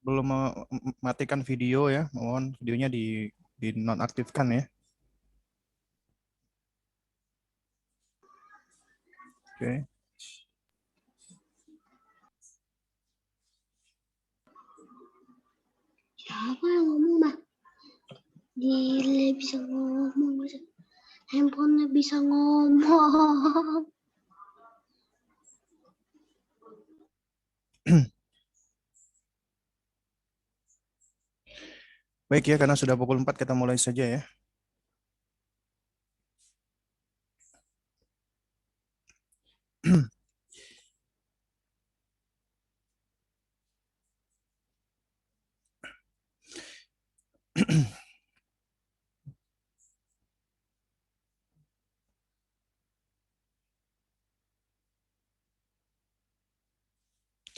belum mematikan video ya, mohon videonya di nonaktifkan ya. Oke. Siapa yang ngomong, Mbak? Gile bisa ngomong. Handphonenya bisa ngomong. Baik ya, karena sudah pukul 4 kita mulai saja ya.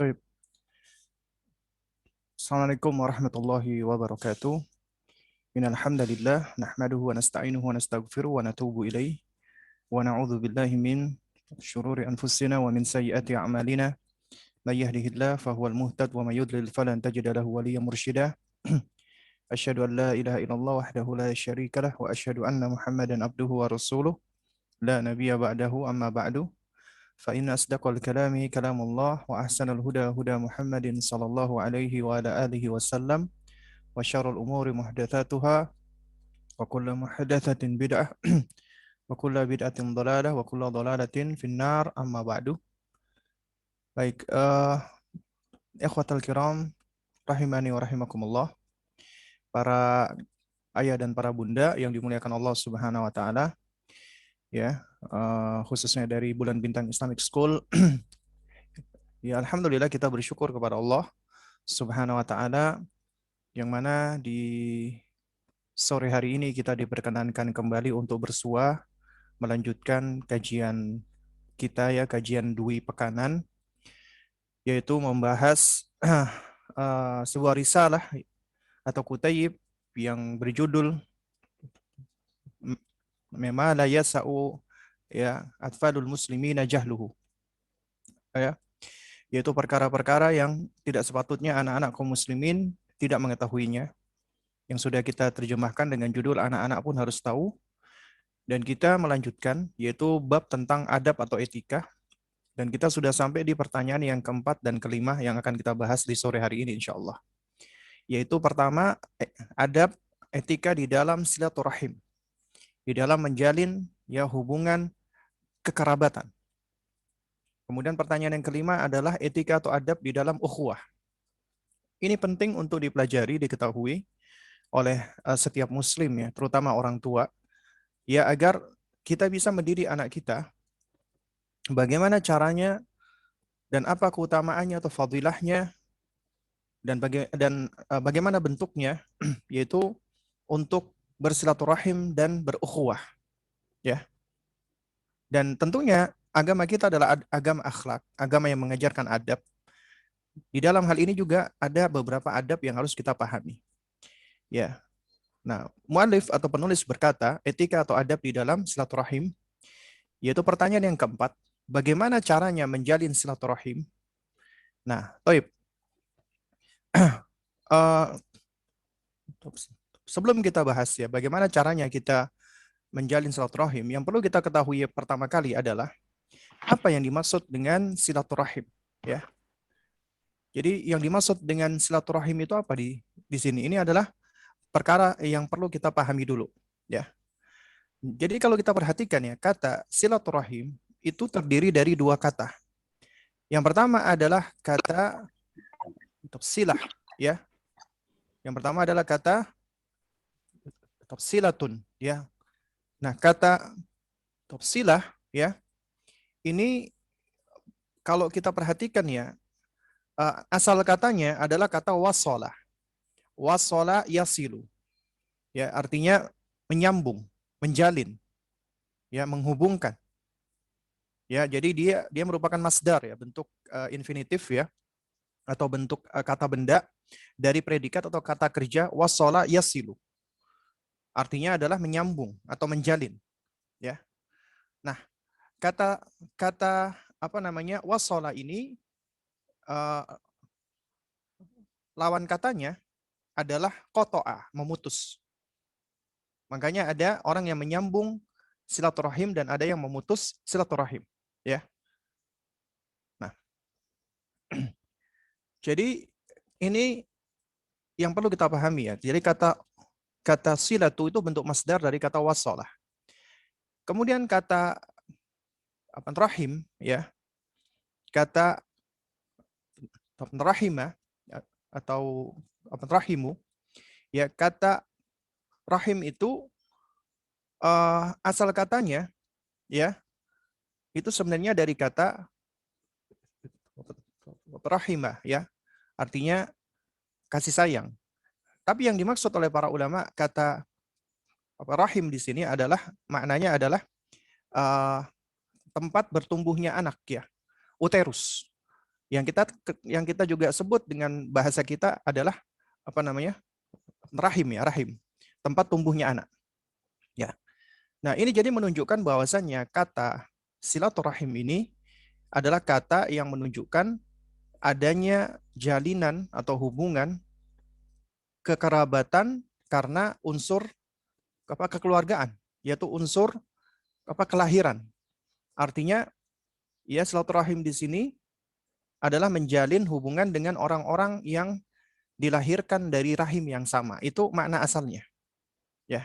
Baik. Assalamualaikum warahmatullahi wabarakatuh. Innal hamdalillah nahmaduhu wa nasta'inuhu wa nastaghfiruh wa natubu ilaih wa na'udzu billahi min syururi anfusina wa min sayyiati a'malina. May yahdihillahu fahuwal muhtad wa may yudlil falan tajida lahu waliyyan mursyida. Asyhadu an la ilaha illallah wahdahu la syarika lah wa asyhadu anna Muhammadan abduhu wa rasuluh la nabiyya ba'dahu amma ba'du. Fa inna asdaqal kalami kalamullah wa ahsanal huda huda Muhammadin sallallahu alaihi wa ala alihi wasallam wa syarrul umuri muhdatsatuha wa kullu muhdatsatin bid'ah wa kullu bid'atin dhalalah wa kullu dhalalatin finnar amma ba'du. Baik, ikhwatal kiram rahimani wa rahimakumullah, para ayah dan para bunda yang dimuliakan Allah Subhanahu wa taala ya, khususnya dari Bulan Bintang Islamic School. Ya, alhamdulillah kita bersyukur kepada Allah Subhanahu wa taala yang mana di sore hari ini kita diperkenankan kembali untuk bersua melanjutkan kajian kita ya, kajian Dwi Pekanan, yaitu membahas sebuah risalah atau kutayib yang berjudul Mema la yasa'u ya atfalul muslimina jahluhu, ya, yaitu perkara-perkara yang tidak sepatutnya anak-anak kaum muslimin tidak mengetahuinya, yang sudah kita terjemahkan dengan judul anak-anak pun harus tahu. Dan kita melanjutkan yaitu bab tentang adab atau etika, dan kita sudah sampai di pertanyaan yang keempat dan kelima yang akan kita bahas di sore hari ini insya Allah. Yaitu pertama, adab etika di dalam silaturahim, di dalam menjalin ya hubungan kekerabatan. Kemudian pertanyaan yang kelima adalah etika atau adab di dalam ukhuwah. Ini penting untuk dipelajari, diketahui oleh setiap muslim ya, terutama orang tua, ya, agar kita bisa mendidik anak kita bagaimana caranya dan apa keutamaannya atau fadilahnya dan bagaimana bentuknya yaitu untuk bersilaturahim dan berukhuwah ya. Dan tentunya agama kita adalah agama akhlak, agama yang mengajarkan adab. Di dalam hal ini juga ada beberapa adab yang harus kita pahami. Ya. Nah, muallif atau penulis berkata, etika atau adab di dalam silaturahim, yaitu pertanyaan yang keempat, bagaimana caranya menjalin silaturahim? Nah, Toib, sebelum kita bahas ya bagaimana caranya kita menjalin silaturahim, yang perlu kita ketahui pertama kali adalah apa yang dimaksud dengan silaturahim, ya. Jadi yang dimaksud dengan silaturahim itu apa di sini? Ini adalah perkara yang perlu kita pahami dulu, ya. Jadi kalau kita perhatikan ya, kata silaturahim itu terdiri dari dua kata. Yang pertama adalah kata silah, ya. Yang pertama adalah kata silatun, ya. Nah, kata silah, ya, ini kalau kita perhatikan ya, asal katanya adalah kata wasola. Wasola yasilu. Ya, artinya menyambung, menjalin, ya, menghubungkan. Ya, jadi dia merupakan masdar ya, bentuk infinitif ya, atau bentuk kata benda dari predikat atau kata kerja wasola yasilu. Artinya adalah menyambung atau menjalin, ya. Nah, kata kata apa namanya wasola ini lawan katanya adalah qata'a, memutus. Makanya ada orang yang menyambung silaturahim dan ada yang memutus silaturahim, ya. Nah, jadi ini yang perlu kita pahami ya. Jadi kata silatu itu bentuk masdar dari kata wasalah. Kemudian kata rahim ya, kata rahimah atau rahimu ya, kata rahim itu asal katanya ya itu sebenarnya dari kata rahimah ya, artinya kasih sayang. Tapi yang dimaksud oleh para ulama kata rahim di sini adalah maknanya adalah tempat bertumbuhnya anak ya, uterus. Yang kita juga sebut dengan bahasa kita adalah apa namanya? Rahim ya, rahim. Tempat tumbuhnya anak. Ya. Nah, ini jadi menunjukkan bahwasannya kata silaturahim ini adalah kata yang menunjukkan adanya jalinan atau hubungan kekerabatan karena unsur kekeluargaan, yaitu unsur kelahiran. Artinya ya silaturahim di sini adalah menjalin hubungan dengan orang-orang yang dilahirkan dari rahim yang sama. Itu makna asalnya. Ya.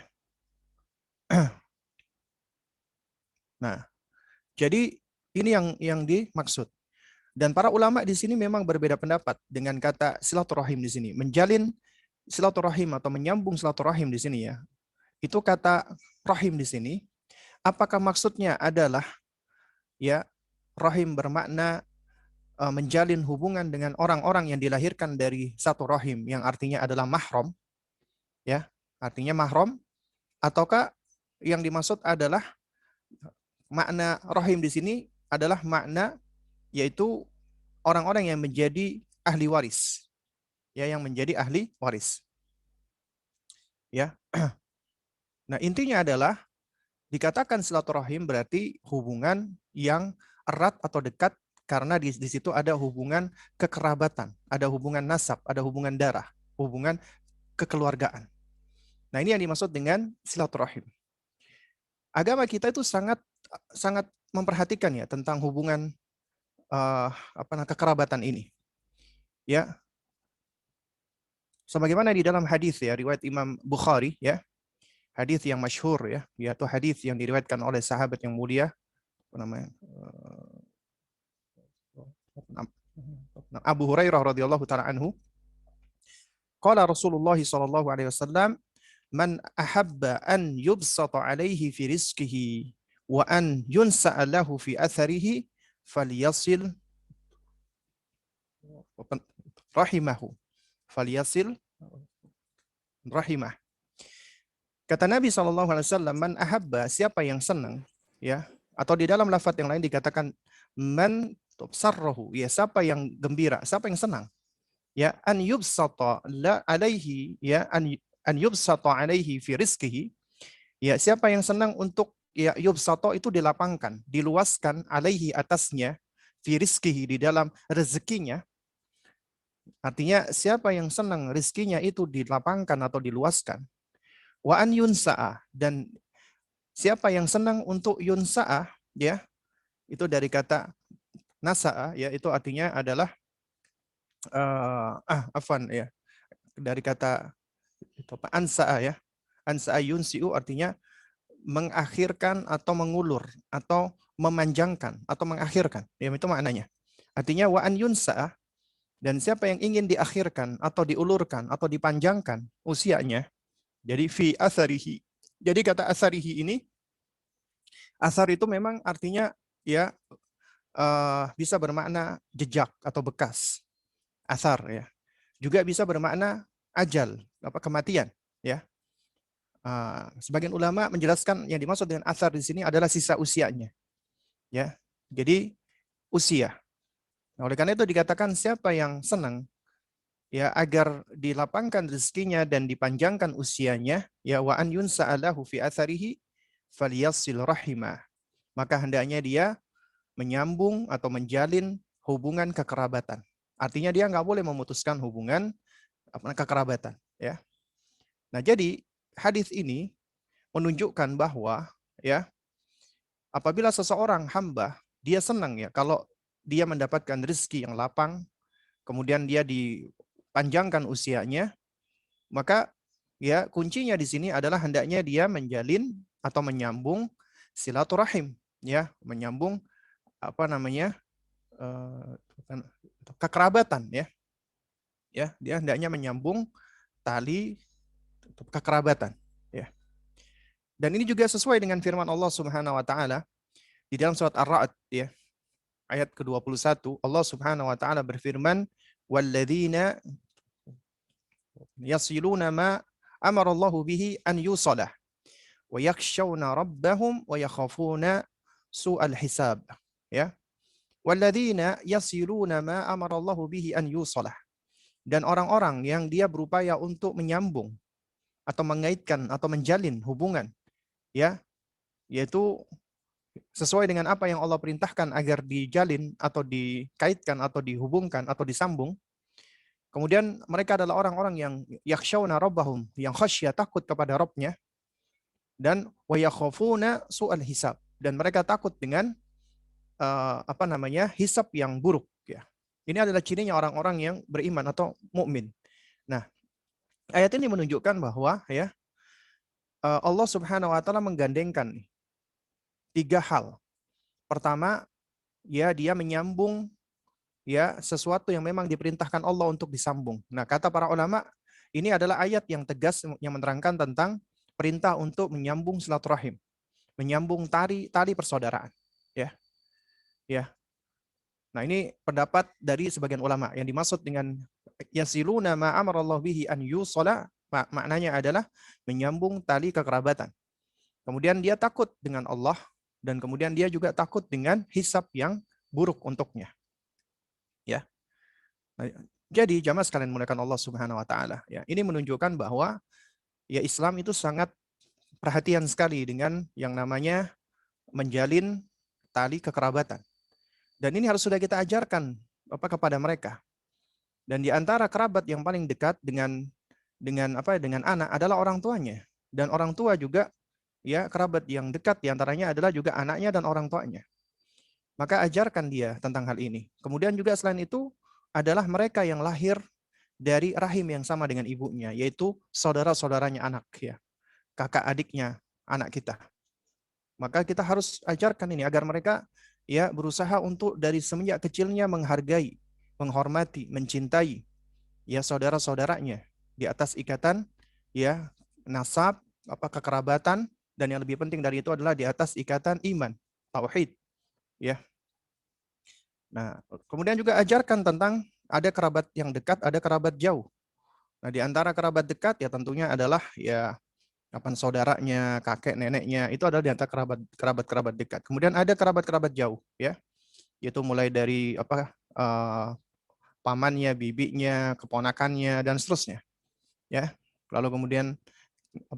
Nah, jadi ini yang dimaksud. Dan para ulama di sini memang berbeda pendapat dengan kata silaturahim di sini. Menjalin silaturahim atau menyambung silaturahim di sini ya. Itu kata rahim di sini. Apakah maksudnya adalah ya rahim bermakna menjalin hubungan dengan orang-orang yang dilahirkan dari satu rahim yang artinya adalah mahram ya, artinya mahram, ataukah yang dimaksud adalah makna rahim di sini adalah makna yaitu orang-orang yang menjadi ahli waris ya, yang menjadi ahli waris ya. Nah, intinya adalah dikatakan silaturahim berarti hubungan yang erat atau dekat karena di situ ada hubungan kekerabatan, ada hubungan nasab, ada hubungan darah, hubungan kekeluargaan. Nah, ini yang dimaksud dengan silaturahim. Agama kita itu sangat memperhatikan ya tentang hubungan kekerabatan ini. Ya. Sebagaimana di dalam hadis ya, riwayat Imam Bukhari ya. Hadis yang masyhur ya, yaitu hadis yang diriwayatkan oleh sahabat yang mulia Abu Hurairah radhiyallahu taala anhu. Qala Rasulullah sallallahu alaihi wasallam, "Man ahabba an yubsata alaihi fi rizqihi wa an yunsa'a lahu fi atharihi falyasil rahimahu." Falyasil rahimah. Kata Nabi SAW, man ahabba, siapa yang senang, ya, atau di dalam lafaz yang lain dikatakan man sarrahu, ya, siapa yang gembira, siapa yang senang, ya, an yubsata la alaihi, ya, an yubsata alaihi fi rizqihi, ya, siapa yang senang untuk ya yubsata itu dilapangkan, diluaskan alaihi atasnya, fi rizqihi di dalam rezekinya. Artinya siapa yang senang rezekinya itu dilapangkan atau diluaskan. Wa an yunsa'a, dan siapa yang senang untuk yunsa'a ya, itu dari kata nasa'a ya, itu artinya adalah ya, dari kata itu apa, ansa'a ya. Ansa'a yunsi'u artinya mengakhirkan atau mengulur atau memanjangkan atau mengakhirkan. Ya, itu maknanya. Artinya wa an yunsa'a, dan siapa yang ingin diakhirkan atau diulurkan atau dipanjangkan usianya. Jadi fi atharihi. Jadi kata atharihi ini, athar itu memang artinya ya bisa bermakna jejak atau bekas. Athar ya. Juga bisa bermakna ajal, kematian ya. Sebagian ulama menjelaskan yang dimaksud dengan athar di sini adalah sisa usianya. Ya. Jadi usia. Nah, oleh karena itu dikatakan siapa yang senang ya agar dilapangkan rezekinya dan dipanjangkan usianya, ya wa an yunsa'alahu fi atharihi falyasil rahimah, maka hendaknya dia menyambung atau menjalin hubungan kekerabatan. Artinya dia nggak boleh memutuskan hubungan kekerabatan, ya. Nah, jadi hadis ini menunjukkan bahwa ya apabila seseorang hamba dia senang ya kalau dia mendapatkan rezeki yang lapang, kemudian dia dipanjangkan usianya, maka ya kuncinya di sini adalah hendaknya dia menjalin atau menyambung silaturahim, ya, menyambung apa namanya kekerabatan, ya. Ya, dia hendaknya menyambung tali kekerabatan, ya. Dan ini juga sesuai dengan firman Allah Subhanahu wa taala di dalam surat Ar-Ra'd, ya. Ayat ke-21, Allah Subhanahu wa taala berfirman, "Walladzina yasiluna ma amara Allahu bihi an yusalah wa yakhshawna rabbahum wa yakhafuna su'al hisab." Ya. Walladzina yasiluna ma amara Allahu bihi an yusalah. Dan orang-orang yang dia berupaya untuk menyambung atau mengaitkan atau menjalin hubungan, ya, yaitu sesuai dengan apa yang Allah perintahkan agar dijalin atau dikaitkan atau dihubungkan atau disambung. Kemudian mereka adalah orang-orang yang yakhshawna rabbahum, yang khasyah, takut kepada Rabbnya, dan wa yakhafuna su'al hisab, dan mereka takut dengan hisab yang buruk, ya. Ini adalah cirinya orang-orang yang beriman atau mukmin. Nah, ayat ini menunjukkan bahwa ya Allah Subhanahu wa taala menggandengkan 3 hal. Pertama, ya dia menyambung ya sesuatu yang memang diperintahkan Allah untuk disambung. Nah, kata para ulama, ini adalah ayat yang tegas yang menerangkan tentang perintah untuk menyambung silaturahim, menyambung tali persaudaraan, ya. Ya. Nah, ini pendapat dari sebagian ulama. Yang dimaksud dengan yasiluna ma amarallahu bihi an yusala, maknanya adalah menyambung tali kekerabatan. Kemudian dia takut dengan Allah, dan kemudian dia juga takut dengan hisab yang buruk untuknya. Ya. Nah, jadi jamaah sekalian muliakan Allah Subhanahu wa taala, ya. Ini menunjukkan bahwa ya Islam itu sangat perhatian sekali dengan yang namanya menjalin tali kekerabatan. Dan ini harus sudah kita ajarkan kepada mereka. Dan di antara kerabat yang paling dekat dengan anak adalah orang tuanya. Dan orang tua juga ya kerabat yang dekat di antaranya adalah juga anaknya dan orang tuanya. Maka ajarkan dia tentang hal ini. Kemudian juga selain itu adalah mereka yang lahir dari rahim yang sama dengan ibunya, yaitu saudara-saudaranya anak, ya. Kakak adiknya anak kita. Maka kita harus ajarkan ini agar mereka ya berusaha untuk dari semenjak kecilnya menghargai, menghormati, mencintai ya saudara-saudaranya di atas ikatan ya nasab, kekerabatan, dan yang lebih penting dari itu adalah di atas ikatan iman, tauhid, ya. Nah, kemudian juga ajarkan tentang ada kerabat yang dekat, ada kerabat jauh. Nah, di antara kerabat dekat ya tentunya adalah ya saudaranya, kakek, neneknya, itu adalah di antara kerabat dekat. Kemudian ada kerabat-kerabat jauh, ya, yaitu mulai dari pamannya, bibinya, keponakannya, dan seterusnya, ya. Lalu kemudian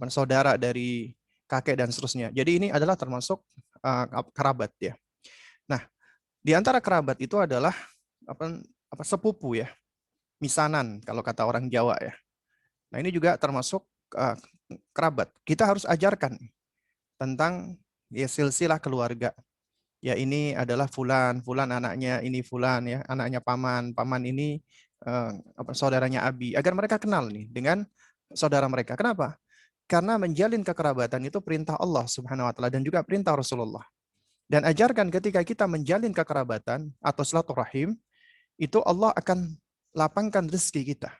saudara dari kakek dan seterusnya. Jadi ini adalah termasuk kerabat, ya. Nah, di antara kerabat itu adalah sepupu, ya, misanan kalau kata orang Jawa, ya. Nah, ini juga termasuk kerabat. Kita harus ajarkan tentang ya silsilah keluarga. Ya, ini adalah fulan anaknya ini fulan, ya, anaknya paman ini saudaranya Abi, agar mereka kenal nih dengan saudara mereka. Kenapa? Karena menjalin kekerabatan itu perintah Allah Subhanahu wa taala dan juga perintah Rasulullah. Dan ajarkan ketika kita menjalin kekerabatan atau silaturahim, itu Allah akan lapangkan rezeki kita.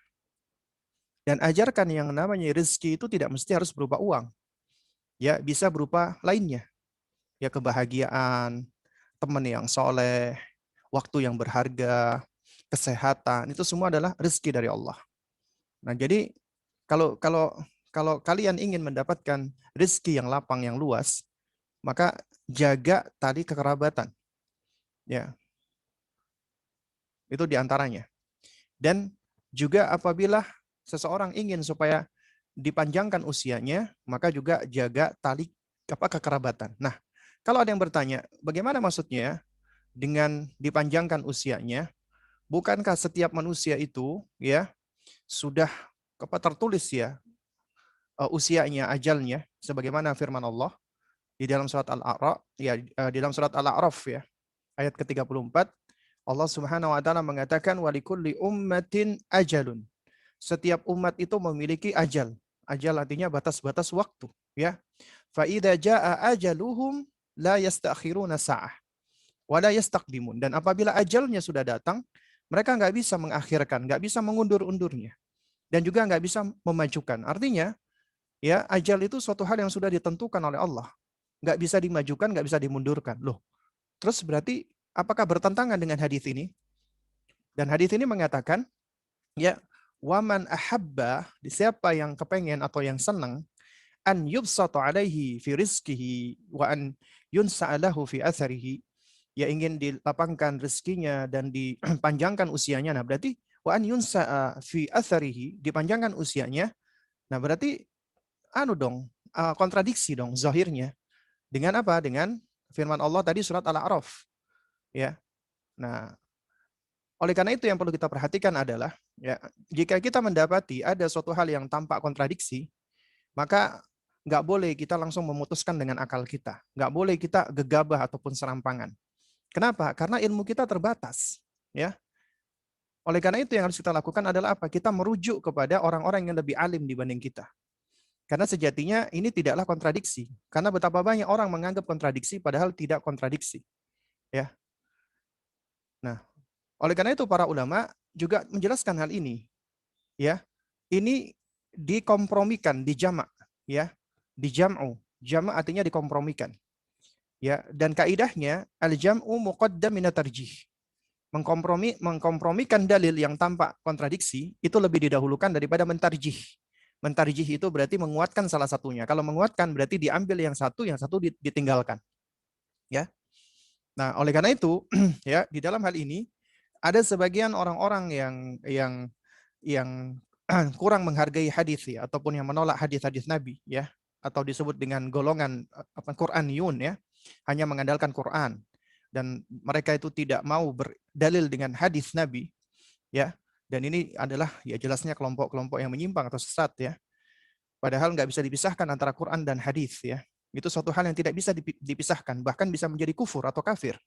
Dan ajarkan yang namanya rezeki itu tidak mesti harus berupa uang. Ya, bisa berupa lainnya. Ya, kebahagiaan, teman yang soleh, waktu yang berharga, kesehatan, itu semua adalah rezeki dari Allah. Nah, jadi kalau kalian ingin mendapatkan rezeki yang lapang, yang luas, maka jaga tali kekerabatan. Ya. Itu diantaranya. Dan juga apabila seseorang ingin supaya dipanjangkan usianya, maka juga jaga tali kekerabatan. Nah, kalau ada yang bertanya, bagaimana maksudnya dengan dipanjangkan usianya? Bukankah setiap manusia itu ya sudah tertulis ya usianya, ajalnya, sebagaimana firman Allah di dalam surat Al-A'raf, ya di dalam surat Al-A'raf ya, ayat ke-34, Allah Subhanahu wa taala mengatakan walikulli ummatin ajalun. Setiap umat itu memiliki ajal. Ajal artinya batas-batas waktu, ya. Fa idza jaa ajaluhum la yastakhiruna sa'ah wa la yastaqdimun. Dan apabila ajalnya sudah datang, mereka nggak bisa mengakhirkan, nggak bisa mengundur-undurnya, dan juga nggak bisa memajukan. Artinya, ya ajal itu suatu hal yang sudah ditentukan oleh Allah, nggak bisa dimajukan, nggak bisa dimundurkan. Loh, terus berarti apakah bertentangan dengan hadis ini? Dan hadis ini mengatakan, ya, waman ahabba, siapa yang kepengen atau yang senang, an yubsata alaihi fi rizkihi wa an yunsa'alahu fi atharihi, ya ingin dilapangkan rezekinya dan dipanjangkan usianya. Nah, berarti wa an yunsa'a fi atharihi, dipanjangkan usianya. Nah, berarti kontradiksi dong zahirnya. Dengan apa? Dengan firman Allah tadi surat Al-A'raf, ya. Nah, oleh karena itu yang perlu kita perhatikan adalah, ya, jika kita mendapati ada suatu hal yang tampak kontradiksi, maka nggak boleh kita langsung memutuskan dengan akal kita. Nggak boleh kita gegabah ataupun serampangan. Kenapa? Karena ilmu kita terbatas, ya. Oleh karena itu yang harus kita lakukan adalah apa? Kita merujuk kepada orang-orang yang lebih alim dibanding kita. Karena sejatinya ini tidaklah kontradiksi. Karena betapa banyak orang menganggap kontradiksi padahal tidak kontradiksi, ya. Nah, oleh karena itu para ulama juga menjelaskan hal ini, ya. Ini dikompromikan, dijamak, ya. Dijam'u. Jama' artinya dikompromikan. Ya, dan kaidahnya al-jam'u muqaddam min tarjih. Mengkompromikan dalil yang tampak kontradiksi itu lebih didahulukan daripada mentarjih. Mentarjih itu berarti menguatkan salah satunya. Kalau menguatkan berarti diambil yang satu ditinggalkan. Ya. Nah, oleh karena itu, ya, di dalam hal ini ada sebagian orang-orang yang kurang menghargai hadis, ya, ataupun yang menolak hadis-hadis Nabi, ya, atau disebut dengan golongan Qur'aniyun, ya, hanya mengandalkan Quran, dan mereka itu tidak mau berdalil dengan hadis Nabi, ya. Dan ini adalah, ya, jelasnya kelompok-kelompok yang menyimpang atau sesat, ya. Padahal nggak bisa dipisahkan antara Quran dan hadis, ya. Itu suatu hal yang tidak bisa dipisahkan, bahkan bisa menjadi kufur atau kafir.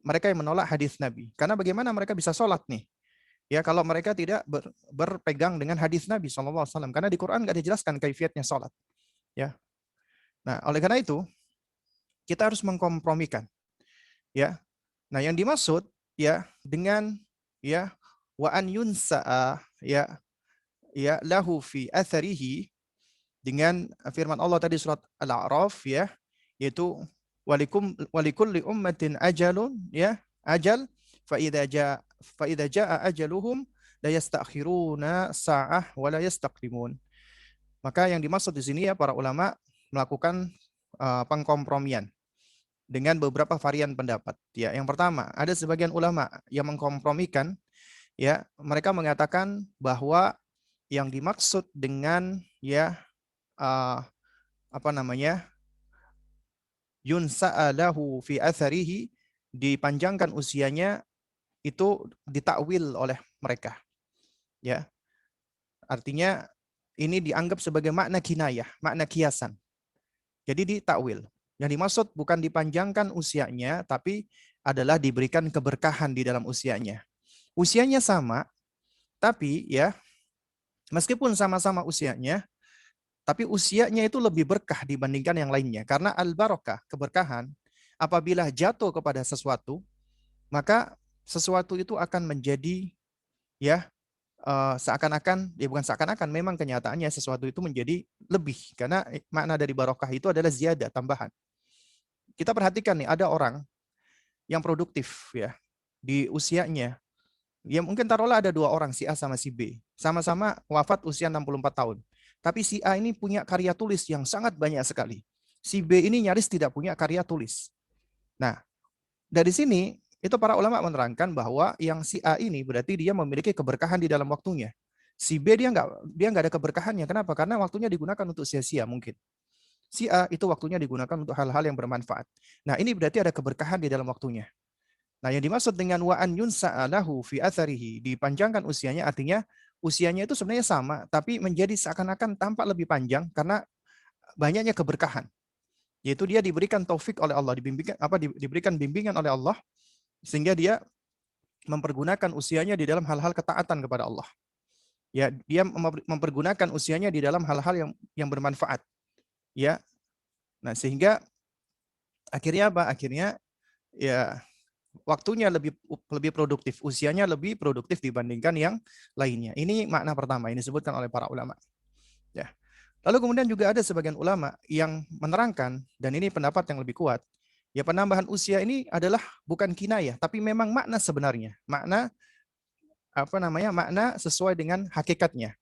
Mereka yang menolak hadis Nabi. Karena bagaimana mereka bisa sholat nih? Ya, kalau mereka tidak berpegang dengan hadis Nabi SAW. Karena di Quran nggak dijelaskan kaifiatnya sholat. Ya. Nah, oleh karena itu, kita harus mengkompromikan. Ya. Nah, yang dimaksud, ya, dengan, ya, wa an yunsa'a, ya, lahu fi atharihi, dengan firman Allah tadi surat Al-A'raf, ya, yaitu walikulli ummatin ajalun, ya, ajal, fa idza jaa ajaluhum la yastakhiruna sa'ah wa la yastaqdimun. Maka yang dimaksud di sini, ya, para ulama melakukan pengkompromian dengan beberapa varian pendapat. Ya, yang pertama, ada sebagian ulama yang mengkompromikan, ya, mereka mengatakan bahwa yang dimaksud dengan, ya, yunsa'alahu fi atharihi, dipanjangkan usianya, itu ditakwil oleh mereka, ya. Artinya ini dianggap sebagai makna kinayah, makna kiasan. Jadi ditakwil. Yang dimaksud bukan dipanjangkan usianya, tapi adalah diberikan keberkahan di dalam usianya. Usianya sama, tapi, ya, meskipun sama-sama usianya, tapi usianya itu lebih berkah dibandingkan yang lainnya. Karena al-barakah, keberkahan, apabila jatuh kepada sesuatu, maka sesuatu itu akan menjadi, ya, seakan-akan, ya bukan seakan-akan, memang kenyataannya sesuatu itu menjadi lebih. Karena makna dari barokah itu adalah ziyadah, tambahan. Kita perhatikan nih, ada orang yang produktif, ya, di usianya. Ya mungkin taruhlah ada dua orang, si A sama si B. Sama-sama wafat usia 64 tahun. Tapi si A ini punya karya tulis yang sangat banyak sekali. Si B ini nyaris tidak punya karya tulis. Nah, dari sini itu para ulama menerangkan bahwa yang si A ini berarti dia memiliki keberkahan di dalam waktunya. Si B dia nggak ada keberkahannya. Kenapa? Karena waktunya digunakan untuk sia-sia mungkin. Si A itu waktunya digunakan untuk hal-hal yang bermanfaat. Nah, ini berarti ada keberkahan di dalam waktunya. Nah, yang dimaksud dengan wa an yunsa'alahu fi atharihi, dipanjangkan usianya, artinya usianya itu sebenarnya sama, tapi menjadi seakan-akan tampak lebih panjang karena banyaknya keberkahan. Yaitu dia diberikan taufik oleh Allah, diberikan bimbingan oleh Allah sehingga dia mempergunakan usianya di dalam hal-hal ketaatan kepada Allah. Ya, dia mempergunakan usianya di dalam hal-hal yang bermanfaat. Ya. Nah, sehingga akhirnya apa? Akhirnya ya waktunya lebih produktif, usianya lebih produktif dibandingkan yang lainnya. Ini makna pertama yang disebutkan oleh para ulama. Ya. Lalu kemudian juga ada sebagian ulama yang menerangkan, dan ini pendapat yang lebih kuat, ya penambahan usia ini adalah bukan kinayah, tapi memang makna sebenarnya, makna makna sesuai dengan hakikatnya.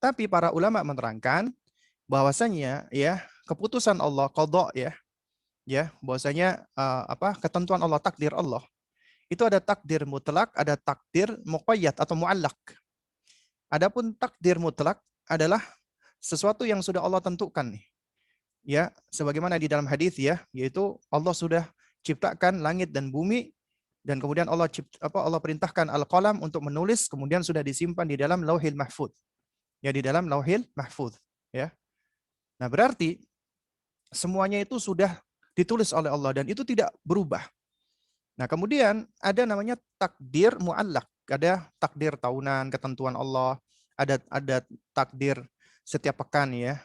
Tapi para ulama menerangkan bahwasanya ya keputusan Allah qadha ya bahwasanya ketentuan Allah, takdir Allah itu ada takdir mutlak, ada takdir muqayyad atau muallak. Adapun takdir mutlak adalah sesuatu yang sudah Allah tentukan nih. Ya, sebagaimana di dalam hadis ya, yaitu Allah sudah ciptakan langit dan bumi dan kemudian Allah perintahkan al-qalam untuk menulis, kemudian sudah disimpan di dalam Lauhil Mahfuz. Ya, di dalam Lauhil Mahfuz, ya. Nah, berarti semuanya itu sudah ditulis oleh Allah dan itu tidak berubah. Nah, kemudian ada namanya takdir muallak, ada takdir tahunan, ketentuan Allah, ada takdir setiap pekan ya,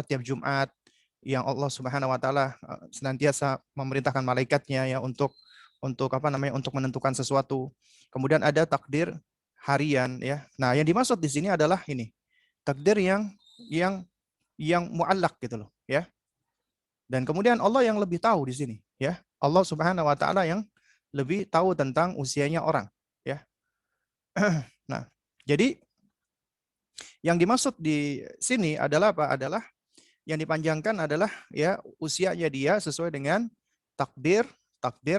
tiap Jumat yang Allah Subhanahu wa taala senantiasa memerintahkan malaikatnya ya untuk untuk menentukan sesuatu. Kemudian ada takdir harian ya. Nah, yang dimaksud di sini adalah ini. Takdir yang muallak gitu loh, ya. Dan kemudian Allah yang lebih tahu di sini, ya. Allah Subhanahu wa taala yang lebih tahu tentang usianya orang, ya. Nah, jadi yang dimaksud di sini adalah apa? Adalah yang dipanjangkan adalah ya usianya dia sesuai dengan takdir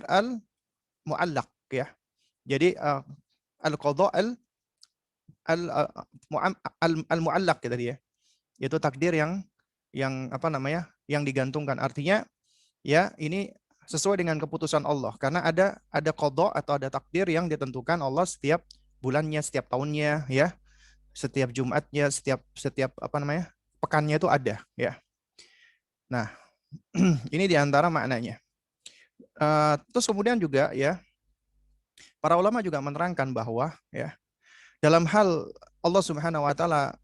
al muallaq ya. Jadi al-qadha al muallaq ya tadi ya. Yaitu takdir yang yang digantungkan. Artinya ya ini sesuai dengan keputusan Allah karena ada qadha atau ada takdir yang ditentukan Allah setiap bulannya, setiap tahunnya ya. Setiap Jumatnya, setiap pekannya itu ada ya. Nah, ini diantara maknanya. Terus kemudian juga ya, para ulama juga menerangkan bahwa ya dalam hal Allah Subhanahu Wa Taala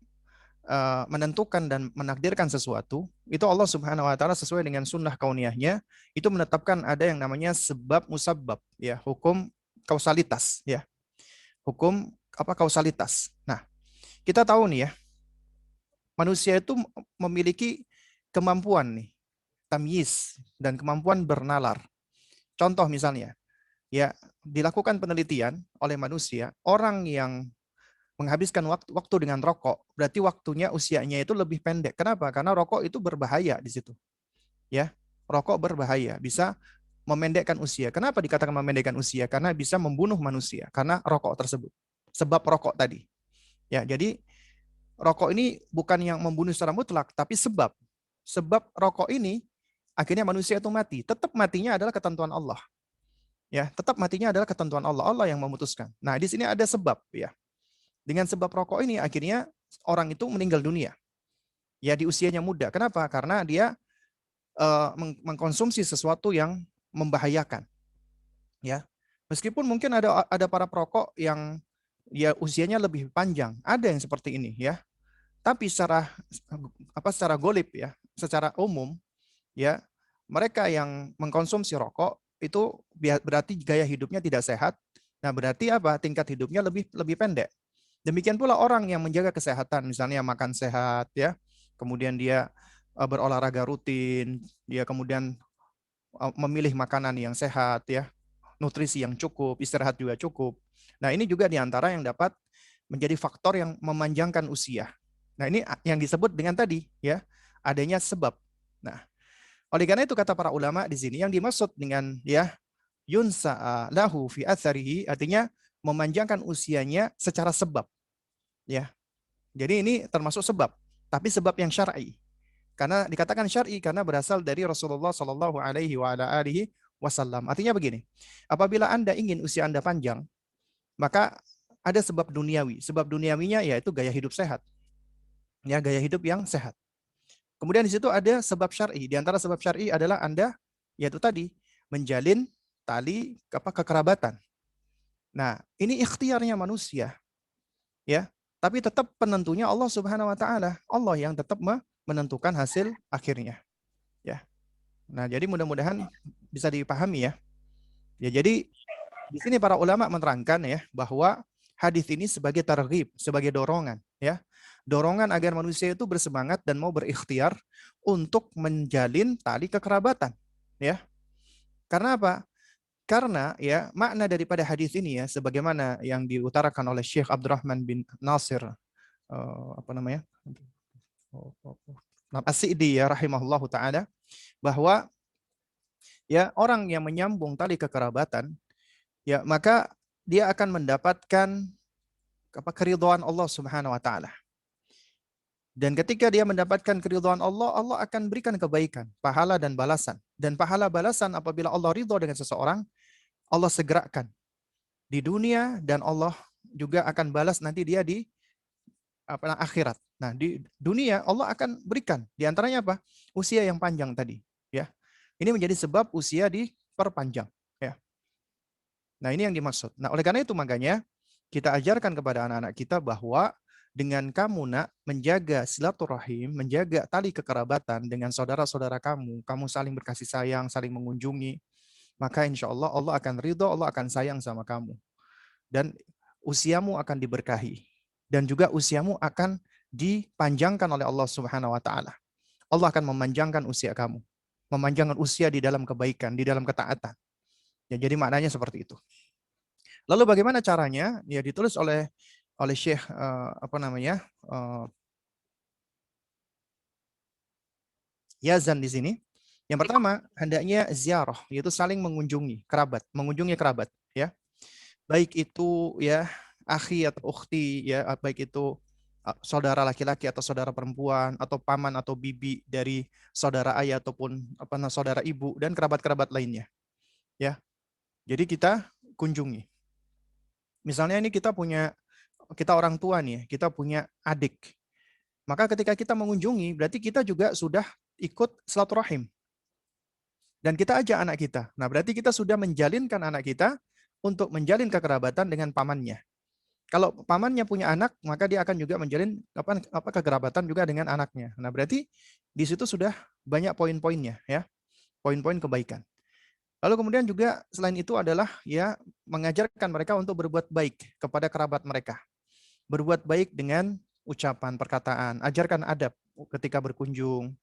menentukan dan menakdirkan sesuatu, itu Allah Subhanahu Wa Taala sesuai dengan sunnah kauniyahnya itu menetapkan ada yang namanya sebab musabbab ya, hukum kausalitas ya, hukum kausalitas. Nah, kita tahu nih ya, manusia itu memiliki kemampuan nih, tamyiz dan kemampuan bernalar. Contoh misalnya, ya dilakukan penelitian oleh manusia, orang yang menghabiskan waktu dengan rokok, berarti waktunya usianya itu lebih pendek. Kenapa? Karena rokok itu berbahaya di situ. Ya, rokok berbahaya, bisa memendekkan usia. Kenapa dikatakan memendekkan usia? Karena bisa membunuh manusia karena rokok tersebut. Sebab rokok tadi. Ya, jadi rokok ini bukan yang membunuh secara mutlak, tapi sebab rokok ini akhirnya manusia itu mati. Tetap matinya adalah ketentuan Allah. Ya, tetap matinya adalah ketentuan Allah. Allah yang memutuskan. Nah, di sini ada sebab ya. Dengan sebab rokok ini akhirnya orang itu meninggal dunia. Ya, di usianya muda. Kenapa? Karena dia mengkonsumsi sesuatu yang membahayakan. Ya. Meskipun mungkin ada para perokok yang ya usianya lebih panjang. Ada yang seperti ini ya. Tapi secara golib ya, secara umum ya, mereka yang mengkonsumsi rokok itu berarti gaya hidupnya tidak sehat. Nah, berarti apa? Tingkat hidupnya lebih pendek. Demikian pula orang yang menjaga kesehatan, misalnya makan sehat ya, kemudian dia berolahraga rutin, dia kemudian memilih makanan yang sehat ya, nutrisi yang cukup, istirahat juga cukup. Nah, ini juga diantara yang dapat menjadi faktor yang memanjangkan usia. Nah, ini yang disebut dengan tadi ya, adanya sebab. Nah, oleh karena itu kata para ulama di sini yang dimaksud dengan ya yunsa lahu fi atharihi artinya memanjangkan usianya secara sebab. Ya. Jadi ini termasuk sebab, tapi sebab yang syar'i. Karena dikatakan syar'i karena berasal dari Rasulullah Shallallahu alaihi wasallam. Artinya begini, apabila Anda ingin usia Anda panjang, maka ada sebab duniawi. Sebab duniawinya yaitu gaya hidup sehat. Ya, gaya hidup yang sehat. Kemudian di situ ada sebab syar'i. Di antara sebab syar'i adalah Anda yaitu tadi menjalin tali kekerabatan. Nah, ini ikhtiarnya manusia, ya. Tapi tetap penentunya Allah Subhanahu wa taala. Allah yang tetap menentukan hasil akhirnya, ya. Nah, jadi mudah-mudahan bisa dipahami ya. Ya, jadi di sini para ulama menerangkan ya bahwa hadis ini sebagai targhib, sebagai dorongan ya. Dorongan agar manusia itu bersemangat dan mau berikhtiar untuk menjalin tali kekerabatan ya. Karena apa? Karena ya makna daripada hadis ini ya sebagaimana yang diutarakan oleh Syekh Abdurrahman bin Nasir apa namanya? As-Sa'di ya rahimahullahu taala bahwa ya orang yang menyambung tali kekerabatan ya maka dia akan mendapatkan keridhaan Allah Subhanahu wa taala. Dan ketika dia mendapatkan keridhaan Allah, Allah akan berikan kebaikan, pahala dan balasan. Dan pahala balasan apabila Allah ridha dengan seseorang, Allah segerakan di dunia dan Allah juga akan balas nanti dia di akhirat. Nah, di dunia Allah akan berikan. Di antaranya apa? Usia yang panjang tadi, ya. Ini menjadi sebab usia diperpanjang, ya. Nah, ini yang dimaksud. Nah, oleh karena itu makanya kita ajarkan kepada anak-anak kita bahwa dengan kamu nak menjaga silaturahim, menjaga tali kekerabatan dengan saudara-saudara kamu, kamu saling berkasih sayang, saling mengunjungi, maka insya Allah Allah akan ridho, Allah akan sayang sama kamu. Dan usiamu akan diberkahi. Dan juga usiamu akan dipanjangkan oleh Allah Subhanahu wa taala. Allah akan memanjangkan usia kamu. Memanjangkan usia di dalam kebaikan, di dalam ketaatan. Ya, jadi maknanya seperti itu. Lalu bagaimana caranya? Ya ditulis oleh Syekh Yazan di sini. Yang pertama, hendaknya ziarah, yaitu saling mengunjungi kerabat, ya. Baik itu ya akhi atau ukhti ya, baik itu saudara laki-laki atau saudara perempuan atau paman atau bibi dari saudara ayah ataupun saudara ibu dan kerabat-kerabat lainnya. Ya. Jadi kita kunjungi. Misalnya ini kita orang tua nih, kita punya adik. Maka ketika kita mengunjungi, berarti kita juga sudah ikut silaturahim. Dan kita ajak anak kita. Nah, berarti kita sudah menjalinkan anak kita untuk menjalin kekerabatan dengan pamannya. Kalau pamannya punya anak, maka dia akan juga menjalin kekerabatan juga dengan anaknya. Nah, berarti di situ sudah banyak poin-poinnya ya. Poin-poin kebaikan. Lalu kemudian juga selain itu adalah ya mengajarkan mereka untuk berbuat baik kepada kerabat mereka. Berbuat baik dengan ucapan, perkataan, ajarkan adab ketika berkunjung.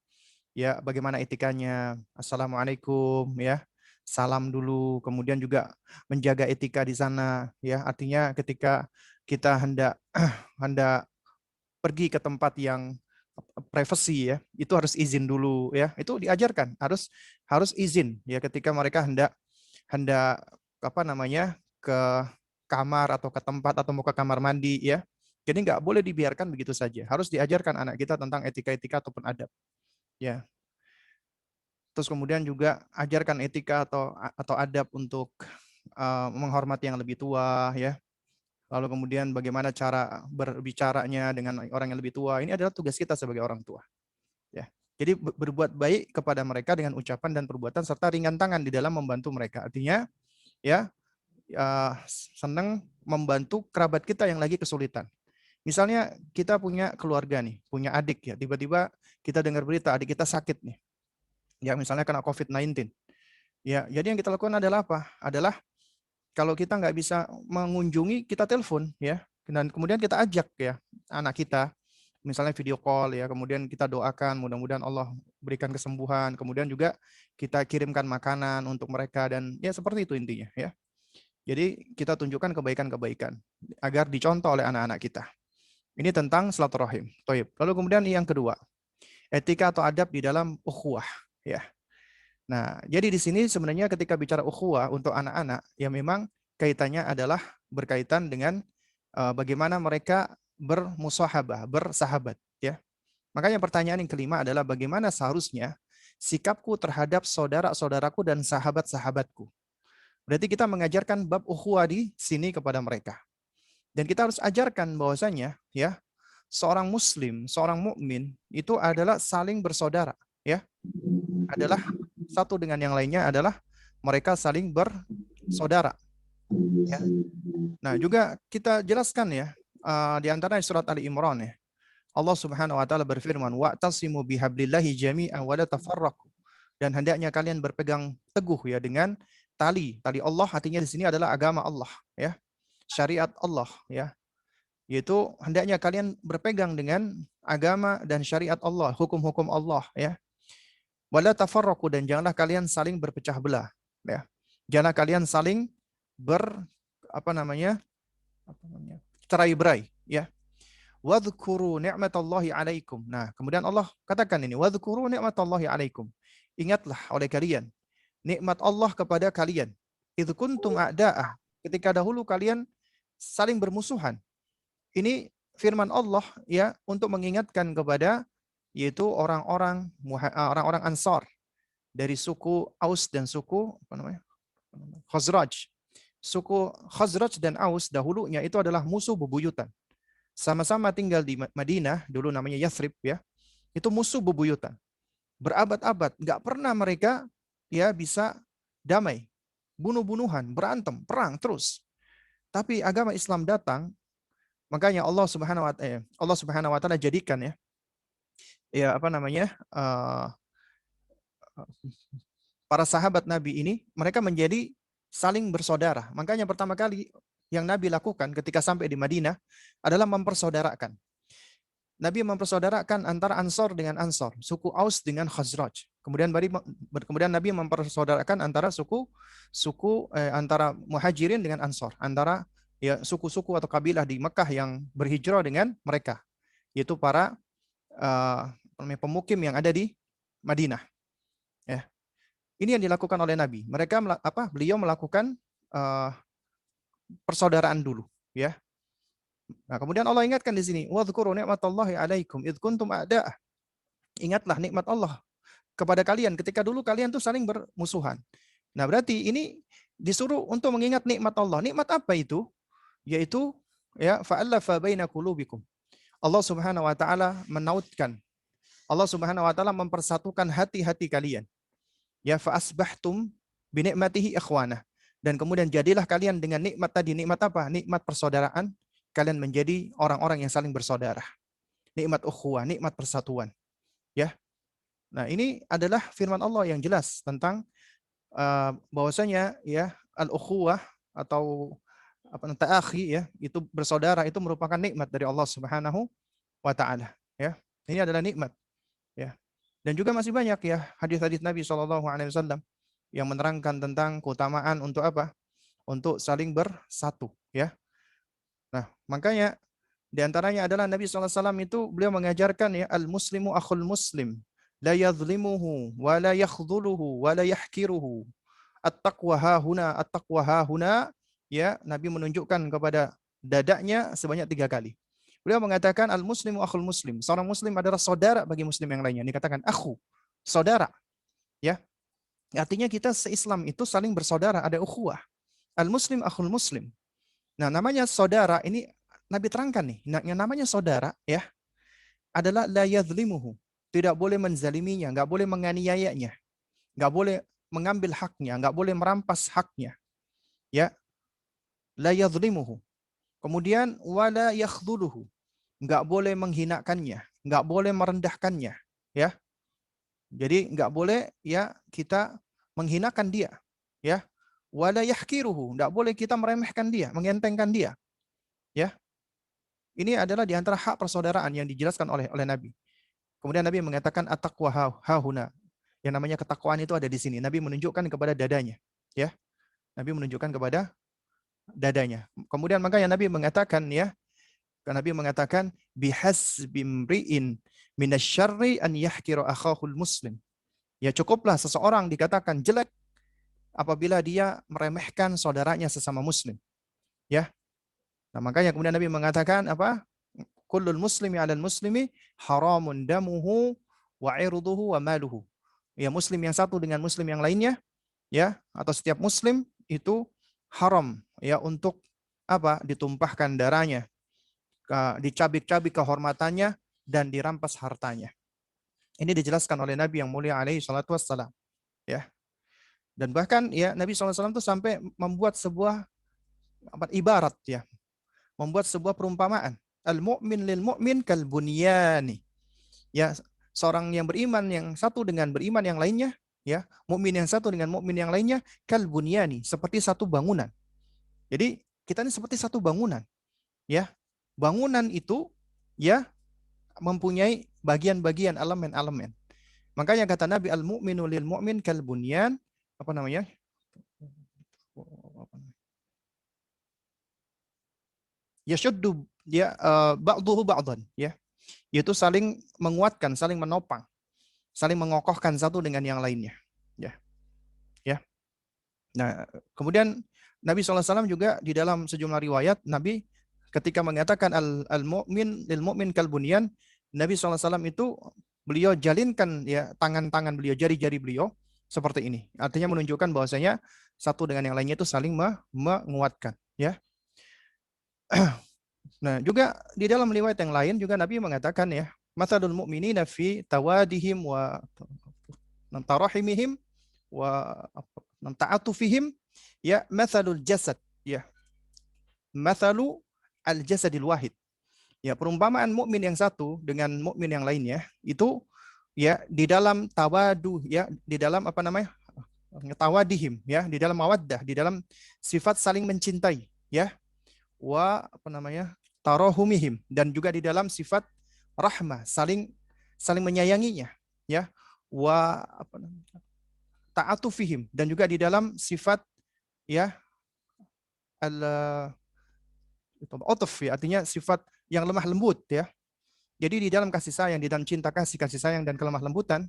Ya, bagaimana etikanya? Assalamualaikum ya. Salam dulu, kemudian juga menjaga etika di sana ya. Artinya ketika kita hendak pergi ke tempat yang privacy ya, itu harus izin dulu ya. Itu diajarkan, harus izin ya ketika mereka hendak ke kamar atau ke tempat atau mau ke kamar mandi ya. Jadi nggak boleh dibiarkan begitu saja. Harus diajarkan anak kita tentang etika-etika ataupun adab. Ya. Terus kemudian juga ajarkan etika atau adab untuk menghormati yang lebih tua ya. Lalu kemudian bagaimana cara berbicaranya dengan orang yang lebih tua. Ini adalah tugas kita sebagai orang tua. Ya. Jadi berbuat baik kepada mereka dengan ucapan dan perbuatan serta ringan tangan di dalam membantu mereka. Artinya ya senang membantu kerabat kita yang lagi kesulitan. Misalnya kita punya keluarga nih, punya adik ya, tiba-tiba kita dengar berita adik kita sakit nih. Ya misalnya kena COVID-19. Ya, jadi yang kita lakukan adalah apa? Adalah kalau kita nggak bisa mengunjungi, kita telepon ya. Dan kemudian kita ajak ya anak kita, misalnya video call ya, kemudian kita doakan mudah-mudahan Allah berikan kesembuhan, kemudian juga kita kirimkan makanan untuk mereka dan ya seperti itu intinya ya. Jadi kita tunjukkan kebaikan-kebaikan agar dicontoh oleh anak-anak kita. Ini tentang silaturahim. Toib. Lalu kemudian yang kedua, etika atau adab di dalam ukhuwah ya. Nah, jadi di sini sebenarnya ketika bicara ukhuwah untuk anak-anak, ya memang kaitannya adalah berkaitan dengan bagaimana mereka bermusahabah, bersahabat. Ya. Makanya pertanyaan yang kelima adalah bagaimana seharusnya sikapku terhadap saudara-saudaraku dan sahabat-sahabatku. Berarti kita mengajarkan bab ukhuwah di sini kepada mereka. Dan kita harus ajarkan bahwasanya ya, seorang muslim, seorang mukmin itu adalah saling bersaudara, ya. Adalah satu dengan yang lainnya adalah mereka saling bersaudara, ya. Nah, juga kita jelaskan ya, di antara surat Ali Imran ya. Allah Subhanahu wa taala berfirman, "Wa'tasimu bihablillahi jami'an wa la tafarraqu." Dan hendaknya kalian berpegang teguh ya dengan tali. Tali Allah artinya di sini adalah agama Allah, ya. Syariat Allah, ya. Yaitu hendaknya kalian berpegang dengan agama dan syariat Allah, hukum-hukum Allah, ya. Wala tafarraqu, dan janganlah kalian saling berpecah belah, ya. Janganlah kalian saling ber apa namanya? Cerai-berai, ya. Wadhkuru ni'matallahi 'alaikum. Nah, kemudian Allah katakan ini, wadhkuru ni'matallahi 'alaikum. Ingatlah oleh kalian nikmat Allah kepada kalian. Idz kuntum a'da'ah. Ketika dahulu kalian saling bermusuhan. Ini firman Allah ya untuk mengingatkan kepada yaitu orang-orang Ansar dari suku Aus dan suku apa namanya? Khazraj. Suku Khazraj dan Aus dahulunya itu adalah musuh bebuyutan. Sama-sama tinggal di Madinah, dulu namanya Yathrib ya. Itu musuh bebuyutan. Berabad-abad nggak pernah mereka ya bisa damai. Bunuh-bunuhan, berantem, perang terus. Tapi agama Islam datang, makanya Allah Subhanahu wa taala jadikan ya apa namanya? Para sahabat Nabi ini mereka menjadi saling bersaudara. Makanya pertama kali yang Nabi lakukan ketika sampai di Madinah adalah mempersaudarakan. Nabi mempersaudarakan antara Ansor dengan Ansor, suku Aus dengan Khazraj. Kemudian Nabi mempersaudarakan antara antara Muhajirin dengan Ansor, antara ya suku-suku atau kabilah di Mekah yang berhijrah dengan mereka, yaitu para pemukim yang ada di Madinah. Ya. Ini yang dilakukan oleh Nabi. Beliau melakukan persaudaraan dulu, ya. Nah, kemudian Allah ingatkan di sini, wadhkuru ni'matallahi 'alaikum id kuntum a'da'ah. Ingatlah nikmat Allah kepada kalian ketika dulu kalian tuh saling bermusuhan. Nah, berarti ini disuruh untuk mengingat nikmat Allah. Nikmat apa itu? Yaitu ya fa'alafa baina qulubikum. Allah Subhanahu wa taala menautkan. Allah Subhanahu wa taala mempersatukan hati-hati kalian. Ya fa'asbahtum bi ni'matihi ikhwana. Dan kemudian jadilah kalian dengan nikmat tadi. Nikmat apa? Nikmat persaudaraan. Kalian menjadi orang-orang yang saling bersaudara. Nikmat ukhuwah, nikmat persatuan. Ya. Nah, ini adalah firman Allah yang jelas tentang bahwasanya ya al-ukhuwah atau ta'akhi ya, itu bersaudara itu merupakan nikmat dari Allah Subhanahu wa taala, ya. Ini adalah nikmat, ya. Dan juga masih banyak ya hadis-hadis Nabi SAW yang menerangkan tentang keutamaan untuk apa? Untuk saling bersatu, ya. Nah, makanya di antaranya adalah Nabi SAW itu beliau mengajarkan ya al-muslimu akhul muslim la yadhlimuhu wa la yakhdhuluhu wa la yahkiruhu. At-taqwa hahuna ya Nabi menunjukkan kepada dadanya sebanyak 3 kali. Beliau mengatakan al-muslimu akhul muslim. Seorang muslim adalah saudara bagi muslim yang lainnya. Dikatakan akhu, saudara. Ya. Artinya kita se-Islam itu saling bersaudara, ada ukhuwah. Al-muslim akhul muslim. Nah, namanya saudara ini Nabi terangkan nih, yang namanya saudara ya adalah la yadhlimuhu, tidak boleh menzaliminya, enggak boleh menganiayanya, enggak boleh mengambil haknya, enggak boleh merampas haknya. Ya. La yadhlimuhu. Kemudian wala yakhdhuluhu, enggak boleh menghinakannya, enggak boleh merendahkannya, ya. Jadi enggak boleh ya kita menghinakan dia, ya. Wala yahkiruhu, enggak boleh kita meremehkan dia, mengentengkan dia. Ya. Ini adalah di antara hak persaudaraan yang dijelaskan oleh Nabi. Kemudian Nabi mengatakan at-taqwa hahuna. Yang namanya ketakwaan itu ada di sini. Nabi menunjukkan kepada dadanya, ya. Nabi menunjukkan kepada dadanya. Kemudian makanya Nabi mengatakan ya, Nabi mengatakan bihasbi imri'in minasyarri an yahkira akhahul muslim. Ya cukuplah seseorang dikatakan jelek apabila dia meremehkan saudaranya sesama muslim. Ya. Nah, makanya kemudian Nabi mengatakan apa? Kullul muslimi 'alal muslimi haramun damuhu wa 'irduhu wa maluhu. Ya, muslim yang satu dengan muslim yang lainnya, ya, atau setiap muslim itu haram ya untuk apa? Ditumpahkan darahnya, dicabik-cabik kehormatannya, dan dirampas hartanya. Ini dijelaskan oleh Nabi yang mulia alaihi salatu wassalam. Ya. Dan bahkan ya Nabi SAW itu sampai membuat sebuah ibarat ya, membuat sebuah perumpamaan. Al-mu'min lil mu'min kal bunyani. Ya, seorang yang beriman yang satu dengan beriman yang lainnya, ya, mukmin yang satu dengan mukmin yang lainnya kal bunyani, seperti satu bangunan. Jadi kita ini seperti satu bangunan, ya. Bangunan itu ya mempunyai bagian-bagian elemen-elemen. Makanya kata Nabi al-mu'minu lil mu'min kal bunyan, apa namanya? Yashuddu ya ba'dhuhu ba'dhan, ya. Yaitu saling menguatkan, saling menopang, saling mengokohkan satu dengan yang lainnya. Ya, ya. Nah, kemudian Nabi SAW juga di dalam sejumlah riwayat, Nabi ketika mengatakan al-mu'min lil mu'min kal bunyan, Nabi SAW itu beliau jalinkan ya tangan-tangan beliau, jari-jari beliau seperti ini. Artinya menunjukkan bahwasanya satu dengan yang lainnya itu saling menguatkan, ya. Nah, juga di dalam riwayat yang lain juga Nabi mengatakan ya, matsalul mu'minina fi tawadihim wa tarahimihim wa ta'atufihim ya matsalul jasad ya. Matsalu al-jasadil wahid. Ya, perumpamaan mukmin yang satu dengan mukmin yang lainnya itu ya di dalam tawadu ya, di dalam apa namanya? Tawadihim ya, di dalam mawaddah, di dalam sifat saling mencintai ya. Wa apa namanya? Tarahumihim, dan juga di dalam sifat rahmah, saling menyayanginya ya. Wa apa namanya? Ta'atufihim, dan juga di dalam sifat ya al utuf ya, artinya sifat yang lemah lembut ya. Jadi di dalam kasih sayang, di dalam cinta kasih sayang dan kelemah lembutan,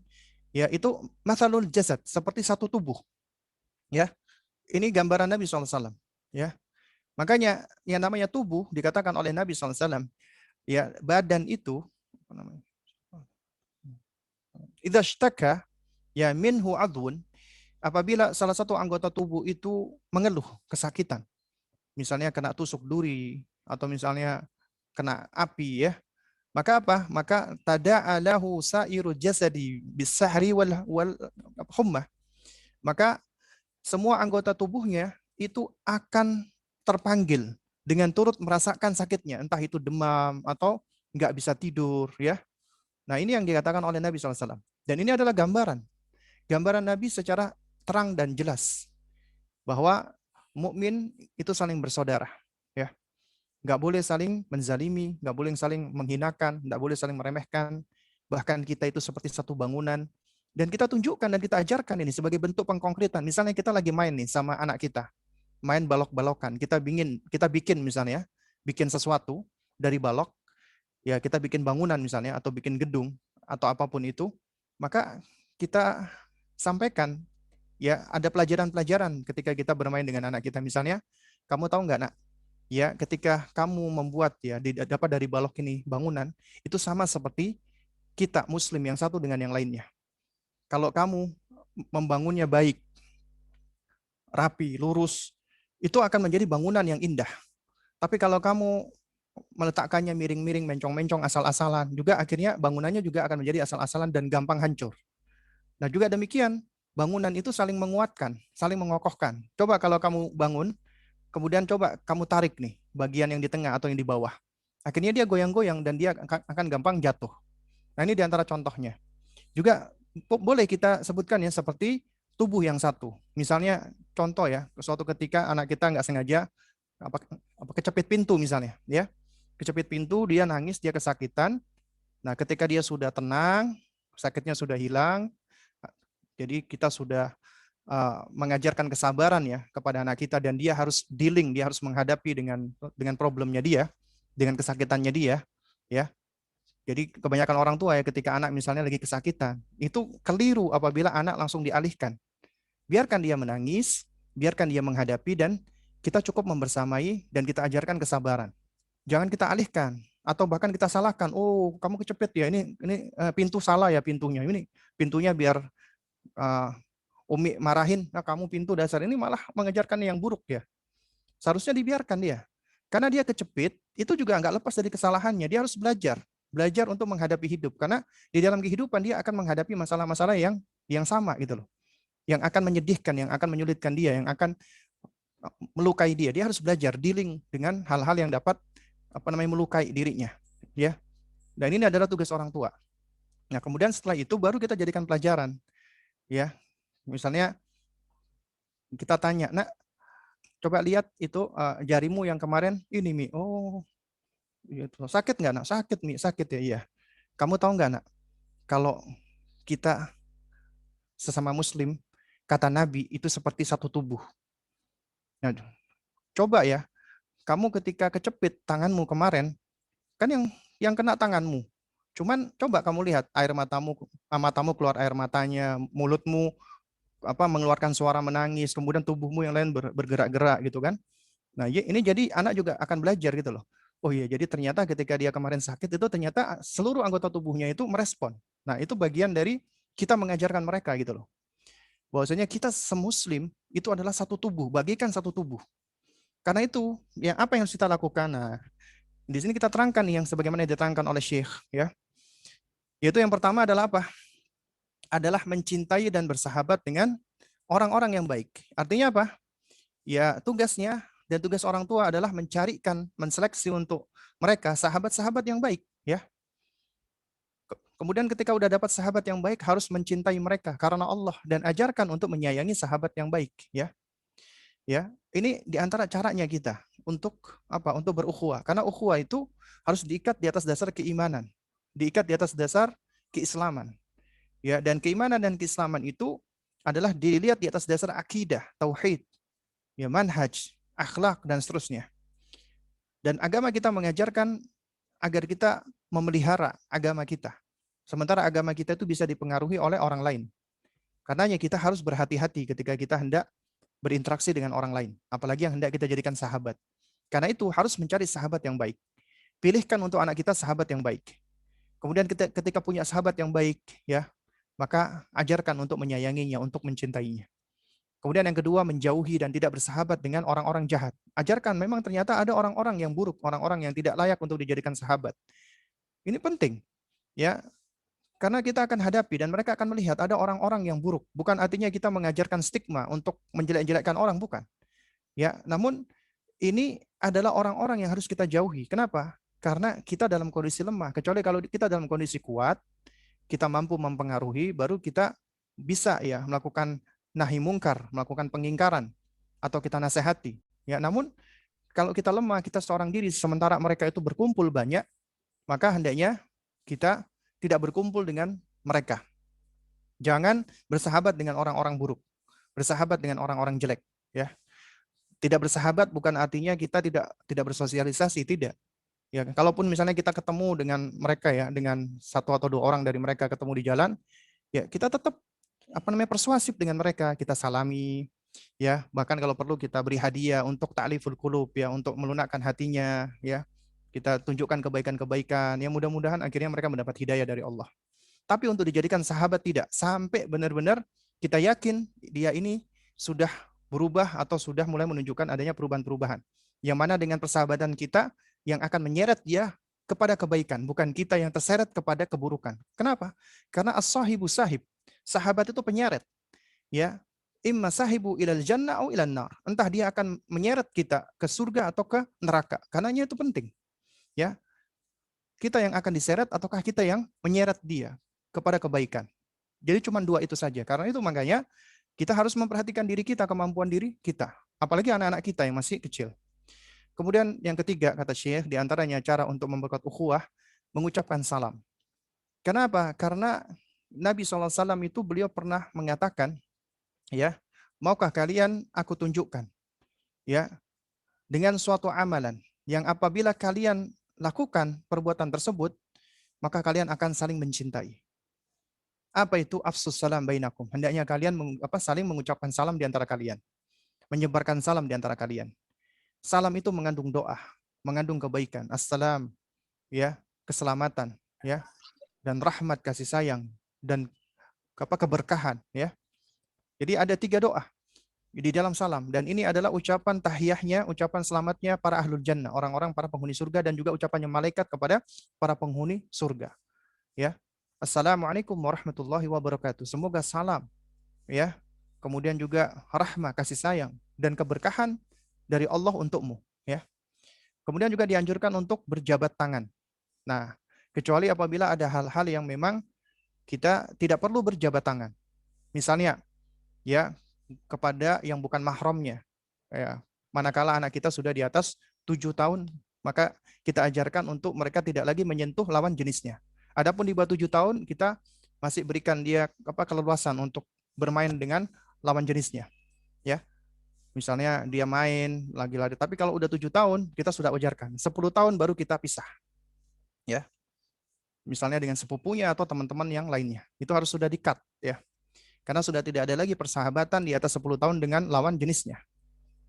ya itu masalul jasad, seperti satu tubuh. Ya, ini gambaran Nabi SAW. Ya, makanya yang namanya tubuh dikatakan oleh Nabi SAW, ya badan itu, apa namanya? Idza ishtaka ya minhu adwun, apabila salah satu anggota tubuh itu mengeluh kesakitan, misalnya kena tusuk duri atau misalnya kena api ya, maka apa? Maka tada'alahu sa'iru jasadi bisahri wal hummah. Maka semua anggota tubuhnya itu akan terpanggil dengan turut merasakan sakitnya, entah itu demam atau nggak bisa tidur ya. Nah, ini yang dikatakan oleh Nabi SAW. Dan ini adalah gambaran Nabi secara terang dan jelas bahwa mukmin itu saling bersaudara ya. Nggak boleh saling menzalimi, nggak boleh saling menghinakan, nggak boleh saling meremehkan. Bahkan kita itu seperti satu bangunan. Dan kita tunjukkan dan kita ajarkan ini sebagai bentuk pengkonkretan. Misalnya kita lagi main nih sama anak kita, main balok-balokan. Kita bikin misalnya, bikin sesuatu dari balok, ya kita bikin bangunan misalnya, atau bikin gedung, atau apapun itu. Maka kita sampaikan, ya ada pelajaran-pelajaran ketika kita bermain dengan anak kita. Misalnya, kamu tahu nggak nak, ya ketika kamu membuat ya dapat dari balok ini bangunan, itu sama seperti kita muslim yang satu dengan yang lainnya. Kalau kamu membangunnya baik, rapi, lurus, itu akan menjadi bangunan yang indah. Tapi kalau kamu meletakkannya miring-miring, mencong-mencong, asal-asalan, juga akhirnya bangunannya juga akan menjadi asal-asalan dan gampang hancur. Nah juga demikian, bangunan itu saling menguatkan, saling mengokohkan. Coba kalau kamu bangun, kemudian coba kamu tarik nih bagian yang di tengah atau yang di bawah. Akhirnya dia goyang-goyang dan dia akan gampang jatuh. Nah ini diantara contohnya. Juga boleh kita sebutkan ya seperti tubuh yang satu. Misalnya contoh ya, suatu ketika anak kita nggak sengaja kecepit pintu misalnya, ya kecepit pintu, dia nangis, dia kesakitan. Nah ketika dia sudah tenang, sakitnya sudah hilang, jadi kita sudah mengajarkan kesabaran ya kepada anak kita, dan dia harus dealing, dia harus menghadapi dengan problemnya dia, dengan kesakitannya dia, ya. Jadi kebanyakan orang tua ya ketika anak misalnya lagi kesakitan, itu keliru apabila anak langsung dialihkan. Biarkan dia menangis, biarkan dia menghadapi, dan kita cukup membersamai dan kita ajarkan kesabaran. Jangan kita alihkan atau bahkan kita salahkan. Oh, kamu kecepet ya, ini pintu salah ya pintunya. Ini pintunya biar Umi marahin, nah kamu pintu dasar ini malah mengejarkan yang buruk ya. Seharusnya dibiarkan dia. Karena dia kecepit, itu juga nggak lepas dari kesalahannya. Dia harus belajar untuk menghadapi hidup. Karena di dalam kehidupan dia akan menghadapi masalah-masalah yang sama gitu loh. Yang akan menyedihkan, yang akan menyulitkan dia, yang akan melukai dia. Dia harus belajar dealing dengan hal-hal yang dapat melukai dirinya. Ya. Dan ini adalah tugas orang tua. Nah, kemudian setelah itu baru kita jadikan pelajaran. Ya. Misalnya kita tanya, "Nak, coba lihat itu jarimu yang kemarin ini, Mi. Oh, gitu. Sakit nggak, Nak? Sakit, Mi. Sakit ya, iya. Kamu tahu nggak, Nak? Kalau kita sesama Muslim, kata Nabi itu seperti satu tubuh. Nah, coba ya, kamu ketika kecepit tanganmu kemarin, kan yang kena tanganmu. Cuman coba kamu lihat air matamu keluar air matanya, mulutmu mengeluarkan suara menangis, kemudian tubuhmu yang lain bergerak-gerak gitu kan. Nah, ini jadi anak juga akan belajar gitu loh. Oh iya, jadi ternyata ketika dia kemarin sakit itu ternyata seluruh anggota tubuhnya itu merespon. Nah, itu bagian dari kita mengajarkan mereka gitu loh. Bahwasanya kita semuslim itu adalah satu tubuh, bagikan satu tubuh. Karena itu, yang apa yang harus kita lakukan? Nah, di sini kita terangkan yang sebagaimana diterangkan oleh Syekh ya. Yaitu yang pertama adalah apa? Adalah mencintai dan bersahabat dengan orang-orang yang baik. Artinya apa? Ya, tugasnya dan tugas orang tua adalah mencarikan, menseleksi untuk mereka sahabat-sahabat yang baik ya. Kemudian ketika udah dapat sahabat yang baik harus mencintai mereka karena Allah dan ajarkan untuk menyayangi sahabat yang baik ya. Ya, ini diantara caranya kita untuk apa? Untuk berukhuwah. Karena ukhuwah itu harus diikat di atas dasar keimanan, diikat di atas dasar keislaman. Ya, dan keimanan dan keislaman itu adalah dilihat di atas dasar akidah, tauhid, ya manhaj, akhlak dan seterusnya. Dan agama kita mengajarkan agar kita memelihara agama kita. Sementara agama kita itu bisa dipengaruhi oleh orang lain. Karenanya kita harus berhati-hati ketika kita hendak berinteraksi dengan orang lain, apalagi yang hendak kita jadikan sahabat. Karena itu harus mencari sahabat yang baik. Pilihkan untuk anak kita sahabat yang baik. Kemudian ketika punya sahabat yang baik, ya, maka ajarkan untuk menyayanginya, untuk mencintainya. Kemudian yang kedua, menjauhi dan tidak bersahabat dengan orang-orang jahat. Ajarkan memang ternyata ada orang-orang yang buruk, orang-orang yang tidak layak untuk dijadikan sahabat. Ini penting, ya. Karena kita akan hadapi dan mereka akan melihat ada orang-orang yang buruk. Bukan artinya kita mengajarkan stigma untuk menjelek-jelekkan orang, bukan. Ya, namun ini adalah orang-orang yang harus kita jauhi. Kenapa? Karena kita dalam kondisi lemah. Kecuali kalau kita dalam kondisi kuat, kita mampu mempengaruhi, baru kita bisa ya melakukan nahi mungkar, melakukan pengingkaran, atau kita nasihati. Ya, namun kalau kita lemah, kita seorang diri, sementara mereka itu berkumpul banyak, maka hendaknya kita tidak berkumpul dengan mereka. Jangan bersahabat dengan orang-orang buruk, bersahabat dengan orang-orang jelek. Ya, tidak bersahabat bukan artinya kita tidak bersosialisasi, tidak. Ya, kalaupun misalnya kita ketemu dengan mereka ya, dengan satu atau dua orang dari mereka ketemu di jalan, ya kita tetap persuasif dengan mereka, kita salami, ya bahkan kalau perlu kita beri hadiah untuk ta'liful qulub ya, untuk melunakkan hatinya ya. Kita tunjukkan kebaikan-kebaikan yang mudah-mudahan akhirnya mereka mendapat hidayah dari Allah. Tapi untuk dijadikan sahabat tidak, sampai benar-benar kita yakin dia ini sudah berubah atau sudah mulai menunjukkan adanya perubahan-perubahan. Yang mana dengan persahabatan kita yang akan menyeret dia kepada kebaikan, bukan kita yang terseret kepada keburukan. Kenapa? Karena as-sahibu sahib. Sahabat itu penyeret. Ya, imma sahibu ilal jannah atau ilal nar. Entah dia akan menyeret kita ke surga atau ke neraka. Karenanya itu penting. Ya, kita yang akan diseret ataukah kita yang menyeret dia kepada kebaikan. Jadi cuma dua itu saja. Karena itu makanya kita harus memperhatikan diri kita, kemampuan diri kita. Apalagi anak-anak kita yang masih kecil. Kemudian yang ketiga, kata Syekh, diantaranya cara untuk memperkuat ukhuwah, mengucapkan salam. Kenapa? Karena Nabi SAW itu beliau pernah mengatakan, ya, maukah kalian aku tunjukkan, ya, dengan suatu amalan yang apabila kalian lakukan perbuatan tersebut, maka kalian akan saling mencintai. Apa itu afsus salam bainakum? Hendaknya kalian saling mengucapkan salam di antara kalian, menyebarkan salam di antara kalian. Salam itu mengandung doa, mengandung kebaikan. Assalam, ya, keselamatan, ya, dan rahmat, kasih sayang, dan keberkahan, ya. Jadi ada 3 doa. di dalam salam. Dan ini adalah ucapan tahiyahnya, ucapan selamatnya para ahlul jannah, orang-orang para penghuni surga, dan juga ucapannya malaikat kepada para penghuni surga. Ya, Assalamualaikum warahmatullahi wabarakatuh. Semoga salam, ya, kemudian juga rahmah, kasih sayang dan keberkahan dari Allah untukmu. Ya, kemudian juga dianjurkan untuk berjabat tangan. Nah, kecuali apabila ada hal-hal yang memang kita tidak perlu berjabat tangan. Misalnya, ya, kepada yang bukan mahramnya. Ya, manakala anak kita sudah di atas 7 tahun, maka kita ajarkan untuk mereka tidak lagi menyentuh lawan jenisnya. Adapun di bawah 7 tahun, kita masih berikan dia keleluasan untuk bermain dengan lawan jenisnya. Ya, misalnya dia main lagi-lagi, tapi kalau udah 7 tahun, kita sudah ajarkan. 10 tahun baru kita pisah. Ya, misalnya dengan sepupunya atau teman-teman yang lainnya. Itu harus sudah di-cut, ya. Karena sudah tidak ada lagi persahabatan di atas 10 tahun dengan lawan jenisnya.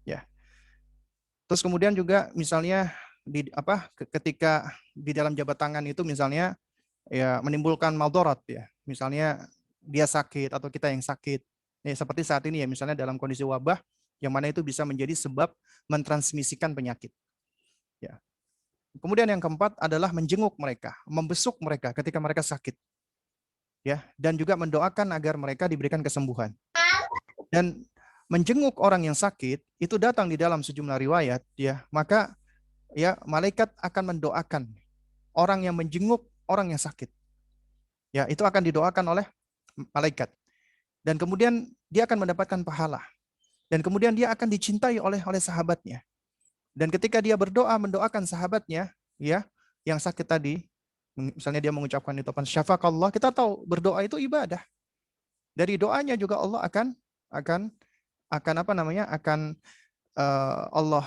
Ya. Terus kemudian juga misalnya ketika di dalam jabat tangan itu misalnya ya menimbulkan maldarat, ya. Misalnya dia sakit atau kita yang sakit. Ya, seperti saat ini ya, misalnya dalam kondisi wabah yang mana itu bisa menjadi sebab mentransmisikan penyakit. Ya. Kemudian yang keempat adalah menjenguk mereka, membesuk mereka ketika mereka sakit. Ya, dan juga mendoakan agar mereka diberikan kesembuhan. Dan menjenguk orang yang sakit itu datang di dalam sejumlah riwayat, ya, maka ya malaikat akan mendoakan orang yang menjenguk orang yang sakit. Ya, itu akan didoakan oleh malaikat. Dan kemudian dia akan mendapatkan pahala. Dan kemudian dia akan dicintai oleh sahabatnya. Dan ketika dia berdoa mendoakan sahabatnya, ya, yang sakit tadi, misalnya dia mengucapkan ucapan syafaqallah, kita tahu berdoa itu ibadah. Dari doanya juga Allah akan Allah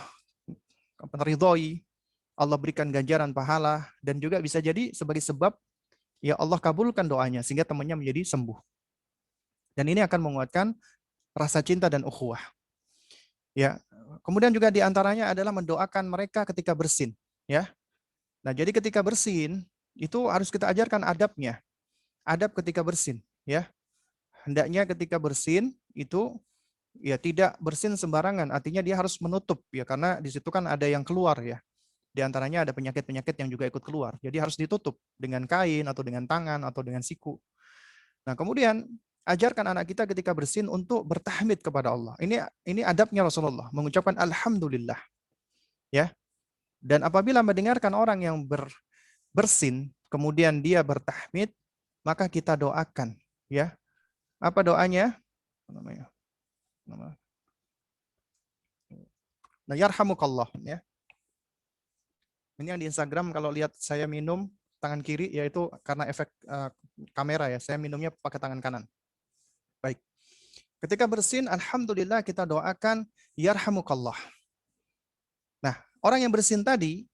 ridhoi, Allah berikan ganjaran pahala, dan juga bisa jadi sebagai sebab ya Allah kabulkan doanya sehingga temannya menjadi sembuh. Dan ini akan menguatkan rasa cinta dan ukhuwah. Ya, kemudian juga diantaranya adalah mendoakan mereka ketika bersin. Ya, nah jadi ketika bersin itu harus kita ajarkan adabnya, adab ketika bersin. Ya, hendaknya ketika bersin itu ya tidak bersin sembarangan, artinya dia harus menutup ya, karena di situ kan ada yang keluar ya. Di antaranya ada penyakit-penyakit yang juga ikut keluar. Jadi harus ditutup dengan kain atau dengan tangan atau dengan siku. Nah, kemudian ajarkan anak kita ketika bersin untuk bertahmid kepada Allah. Ini adabnya Rasulullah, mengucapkan alhamdulillah. Ya. Dan apabila mendengarkan orang yang bersin, kemudian dia bertahmid, maka kita doakan, ya. Apa doanya? Namanya. Nah, yarhamukallah, ya. Ini yang di Instagram kalau lihat saya minum tangan kiri, yaitu karena efek kamera ya. Saya minumnya pakai tangan kanan. Baik. Ketika bersin, alhamdulillah kita doakan yarhamukallah. Nah, orang yang bersin tadi,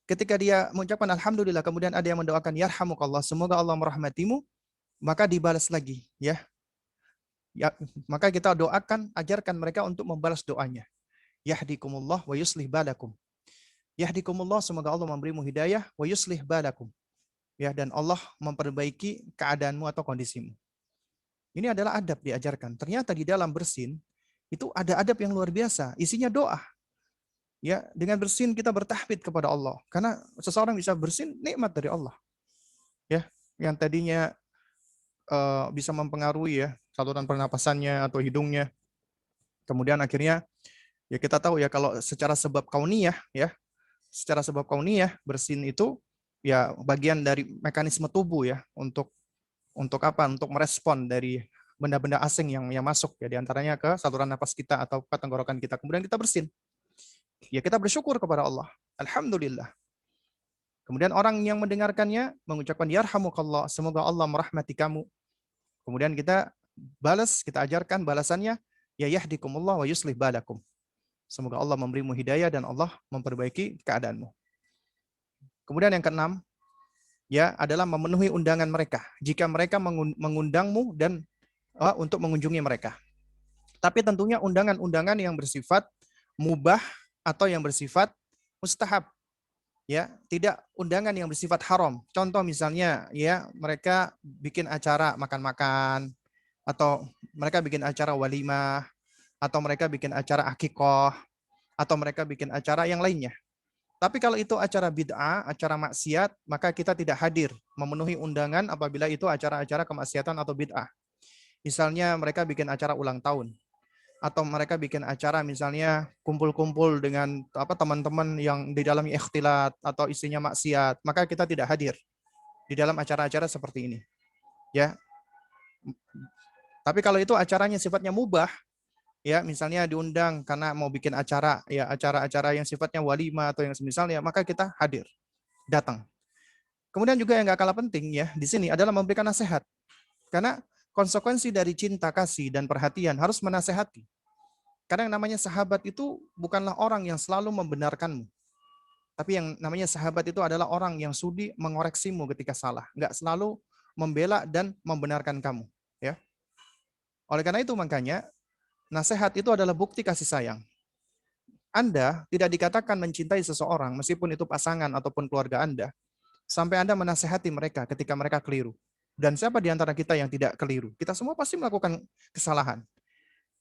ketika dia mengucapkan alhamdulillah, kemudian ada yang mendoakan yarhamukallah, semoga Allah merahmatimu, maka dibalas lagi, ya. Ya, maka kita doakan, ajarkan mereka untuk membalas doanya. Yahdikumullah wa yuslih balakum. Yahdikumullah, semoga Allah memberimu hidayah, wa yuslih balakum. Ya, dan Allah memperbaiki keadaanmu atau kondisimu. Ini adalah adab diajarkan. Ternyata di dalam bersin itu ada adab yang luar biasa, isinya doa. Ya, dengan bersin kita bertahmid kepada Allah, karena seseorang bisa bersin nikmat dari Allah. Ya, yang tadinya bisa mempengaruhi ya saluran pernapasannya atau hidungnya. Kemudian akhirnya ya kita tahu ya kalau secara sebab kauniyah ya, secara sebab kauniyah bersin itu ya bagian dari mekanisme tubuh ya untuk apa? Untuk merespon dari benda-benda asing yang masuk ya, diantaranya ke saluran napas kita atau ke tenggorokan kita. Kemudian kita bersin. Ya kita bersyukur kepada Allah. Alhamdulillah. Kemudian orang yang mendengarkannya mengucapkan yarhamukallah, semoga Allah merahmati kamu. Kemudian kita balas, kita ajarkan balasannya, ya yahdikumullah wa yuslih balakum. Semoga Allah memberimu hidayah dan Allah memperbaiki keadaanmu. Kemudian yang keenam, ya adalah memenuhi undangan mereka. Jika mereka mengundangmu dan untuk mengunjungi mereka. Tapi tentunya undangan-undangan yang bersifat mubah atau yang bersifat mustahab. Ya, tidak undangan yang bersifat haram. Contoh misalnya ya mereka bikin acara makan-makan atau mereka bikin acara walimah atau mereka bikin acara akikoh, atau mereka bikin acara yang lainnya. Tapi kalau itu acara bid'ah, acara maksiat, maka kita tidak hadir memenuhi undangan apabila itu acara-acara kemaksiatan atau bid'ah. Misalnya mereka bikin acara ulang tahun, atau mereka bikin acara misalnya kumpul-kumpul dengan teman-teman yang di dalamnya ikhtilat atau isinya maksiat, maka kita tidak hadir di dalam acara-acara seperti ini. Ya. Tapi kalau itu acaranya sifatnya mubah, ya misalnya diundang karena mau bikin acara, ya acara-acara yang sifatnya walimah atau yang semisalnya, maka kita hadir, datang. Kemudian juga yang nggak kalah penting ya di sini adalah memberikan nasihat, karena konsekuensi dari cinta kasih dan perhatian harus menasehati. Karena yang namanya sahabat itu bukanlah orang yang selalu membenarkanmu, tapi yang namanya sahabat itu adalah orang yang sudi mengoreksimu ketika salah, nggak selalu membela dan membenarkan kamu. Ya, oleh karena itu makanya nasihat itu adalah bukti kasih sayang. Anda tidak dikatakan mencintai seseorang meskipun itu pasangan ataupun keluarga Anda, sampai Anda menasehati mereka ketika mereka keliru. Dan siapa di antara kita yang tidak keliru? Kita semua pasti melakukan kesalahan.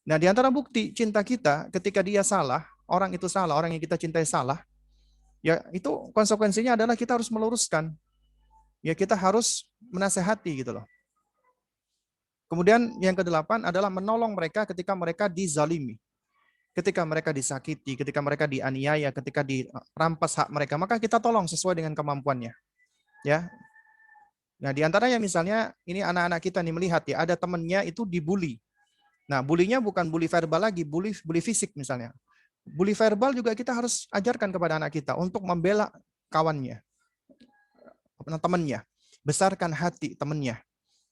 Nah, di antara bukti cinta kita ketika dia salah, orang yang kita cintai salah, ya itu konsekuensinya adalah kita harus meluruskan. Ya kita harus menasehati gitu loh. Kemudian yang kedelapan adalah menolong mereka ketika mereka dizalimi. Ketika mereka disakiti, ketika mereka dianiaya, ketika dirampas hak mereka, maka kita tolong sesuai dengan kemampuannya. Ya. Nah, di antaranya misalnya ini anak-anak kita nih melihat ya, ada temannya itu dibully. Nah, bulinya bukan bully verbal lagi, bully fisik misalnya. Bully verbal juga kita harus ajarkan kepada anak kita untuk membela kawannya, temannya. Besarkan hati temannya,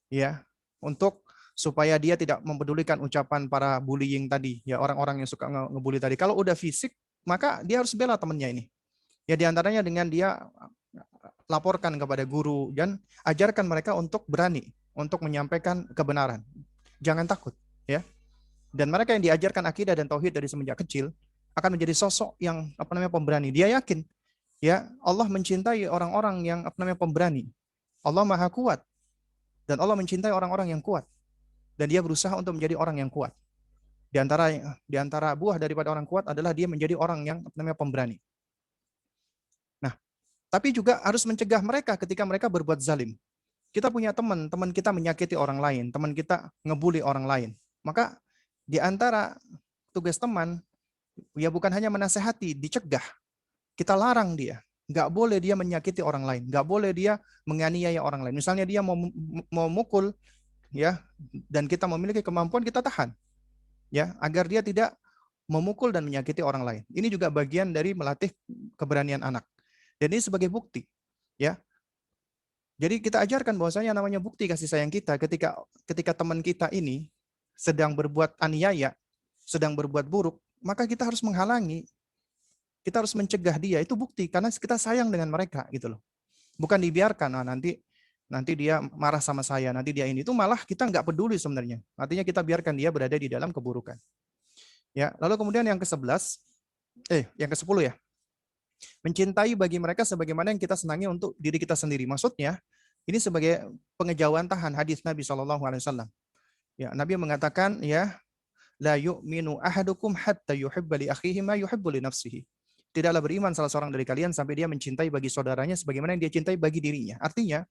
ya, untuk supaya dia tidak mempedulikan ucapan para bullying tadi, ya orang-orang yang suka ngebully tadi. Kalau udah fisik, maka dia harus bela temannya ini. Ya diantaranya dengan dia laporkan kepada guru dan ajarkan mereka untuk berani untuk menyampaikan kebenaran. Jangan takut, ya. Dan mereka yang diajarkan akidah dan tauhid dari semenjak kecil akan menjadi sosok yang pemberani. Dia yakin, ya Allah mencintai orang-orang yang pemberani. Allah Maha Kuat dan Allah mencintai orang-orang yang kuat. Dan dia berusaha untuk menjadi orang yang kuat. Di antara buah daripada orang kuat adalah dia menjadi orang yang pemberani. Nah, tapi juga harus mencegah mereka ketika mereka berbuat zalim. Kita punya teman kita menyakiti orang lain, teman kita ngebully orang lain. Maka di antara tugas teman, ya bukan hanya menasehati, dicegah. Kita larang dia. Nggak boleh dia menyakiti orang lain. Nggak boleh dia menganiaya orang lain. Misalnya dia mau mukul, ya, dan kita memiliki kemampuan, kita tahan, ya, agar dia tidak memukul dan menyakiti orang lain. Ini juga bagian dari melatih keberanian anak. Dan ini sebagai bukti, ya. Jadi kita ajarkan bahwasanya namanya bukti kasih sayang kita ketika teman kita ini sedang berbuat aniaya, sedang berbuat buruk, maka kita harus menghalangi, kita harus mencegah dia. Itu bukti karena kita sayang dengan mereka gitu loh. Bukan dibiarkan, nanti dia marah sama saya, nanti dia ini. Itu malah kita nggak peduli sebenarnya. Artinya kita biarkan dia berada di dalam keburukan. Ya, lalu kemudian yang ke-11, yang ke-10 ya. Mencintai bagi mereka sebagaimana yang kita senangi untuk diri kita sendiri. Maksudnya, ini sebagai pengejauhan tahan hadis Nabi SAW. Ya, Nabi mengatakan, ya, la yu'minu ahadukum hatta yuhibba li akhihi ma yuhibbu li nafsihi. Tidaklah beriman salah seorang dari kalian sampai dia mencintai bagi saudaranya sebagaimana yang dia cintai bagi dirinya. Artinya,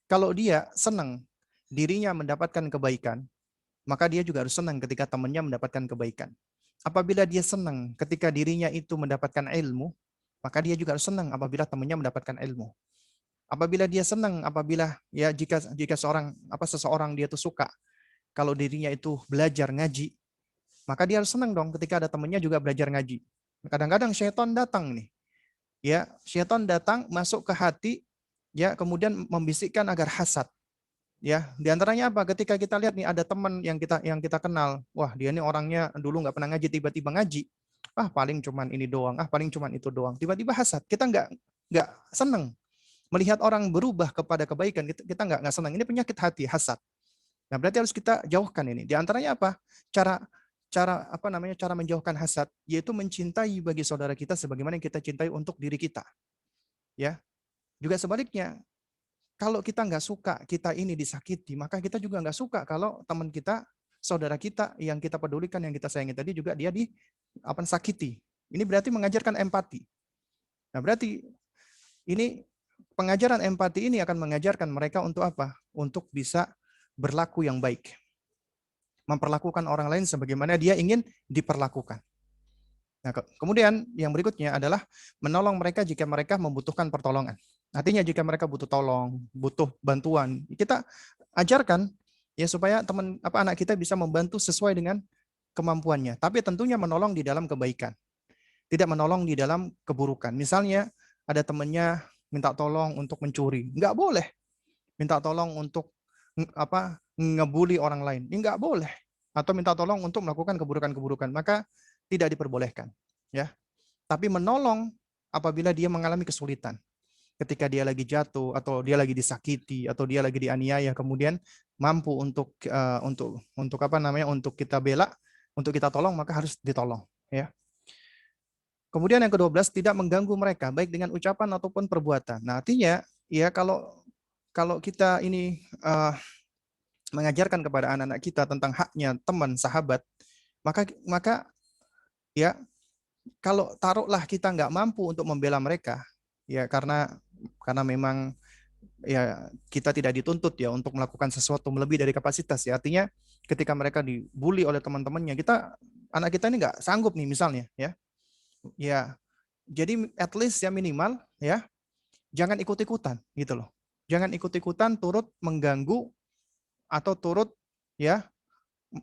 kalau dia senang dirinya mendapatkan kebaikan, maka dia juga harus senang ketika temannya mendapatkan kebaikan. Apabila dia senang ketika dirinya itu mendapatkan ilmu, maka dia juga harus senang apabila temannya mendapatkan ilmu. Apabila dia senang apabila ya jika seseorang dia tuh suka kalau dirinya itu belajar ngaji, maka dia harus senang dong ketika ada temannya juga belajar ngaji. Kadang-kadang syaitan datang nih. Ya, syaitan datang masuk ke hati, ya, kemudian membisikkan agar hasad. Ya, di antaranya apa? Ketika kita lihat nih ada teman yang kita kenal, wah dia ini orangnya dulu nggak pernah ngaji, tiba-tiba ngaji. Ah paling cuman ini doang, paling cuman itu doang. Tiba-tiba hasad. Kita nggak senang melihat orang berubah kepada kebaikan. Kita nggak senang. Ini penyakit hati, hasad. Nah berarti harus kita jauhkan ini. Di antaranya apa? Cara menjauhkan hasad, yaitu mencintai bagi saudara kita sebagaimana yang kita cintai untuk diri kita. Ya, juga sebaliknya. Kalau kita nggak suka kita ini disakiti, maka kita juga nggak suka kalau teman kita saudara kita yang kita pedulikan, yang kita sayangi tadi juga dia sakiti. Ini berarti mengajarkan empati. Nah, berarti ini pengajaran empati ini akan mengajarkan mereka untuk apa? Untuk bisa berlaku yang baik. Memperlakukan orang lain sebagaimana dia ingin diperlakukan. Nah, kemudian yang berikutnya adalah menolong mereka jika mereka membutuhkan pertolongan. Artinya jika mereka butuh tolong, butuh bantuan, kita ajarkan ya supaya anak kita bisa membantu sesuai dengan kemampuannya. Tapi tentunya menolong di dalam kebaikan. Tidak menolong di dalam keburukan. Misalnya ada temannya minta tolong untuk mencuri, nggak boleh. Minta tolong untuk ngebully orang lain, ini nggak boleh. Atau minta tolong untuk melakukan keburukan-keburukan, maka tidak diperbolehkan. Ya, tapi menolong apabila dia mengalami kesulitan, ketika dia lagi jatuh atau dia lagi disakiti atau dia lagi dianiaya, kemudian mampu untuk untuk kita bela, untuk kita tolong, maka harus ditolong. Ya. Kemudian yang ke-12, tidak mengganggu mereka baik dengan ucapan ataupun perbuatan. Nah, artinya ya kalau kita ini mengajarkan kepada anak-anak kita tentang haknya teman, sahabat, maka ya kalau taruhlah kita nggak mampu untuk membela mereka, ya karena memang ya kita tidak dituntut ya untuk melakukan sesuatu melebihi dari kapasitas ya. Artinya ketika mereka dibully oleh teman-temannya, anak kita ini nggak sanggup nih misalnya ya. Ya, jadi at least ya minimal ya jangan ikut-ikutan gitu loh. Jangan ikut-ikutan turut mengganggu atau turut ya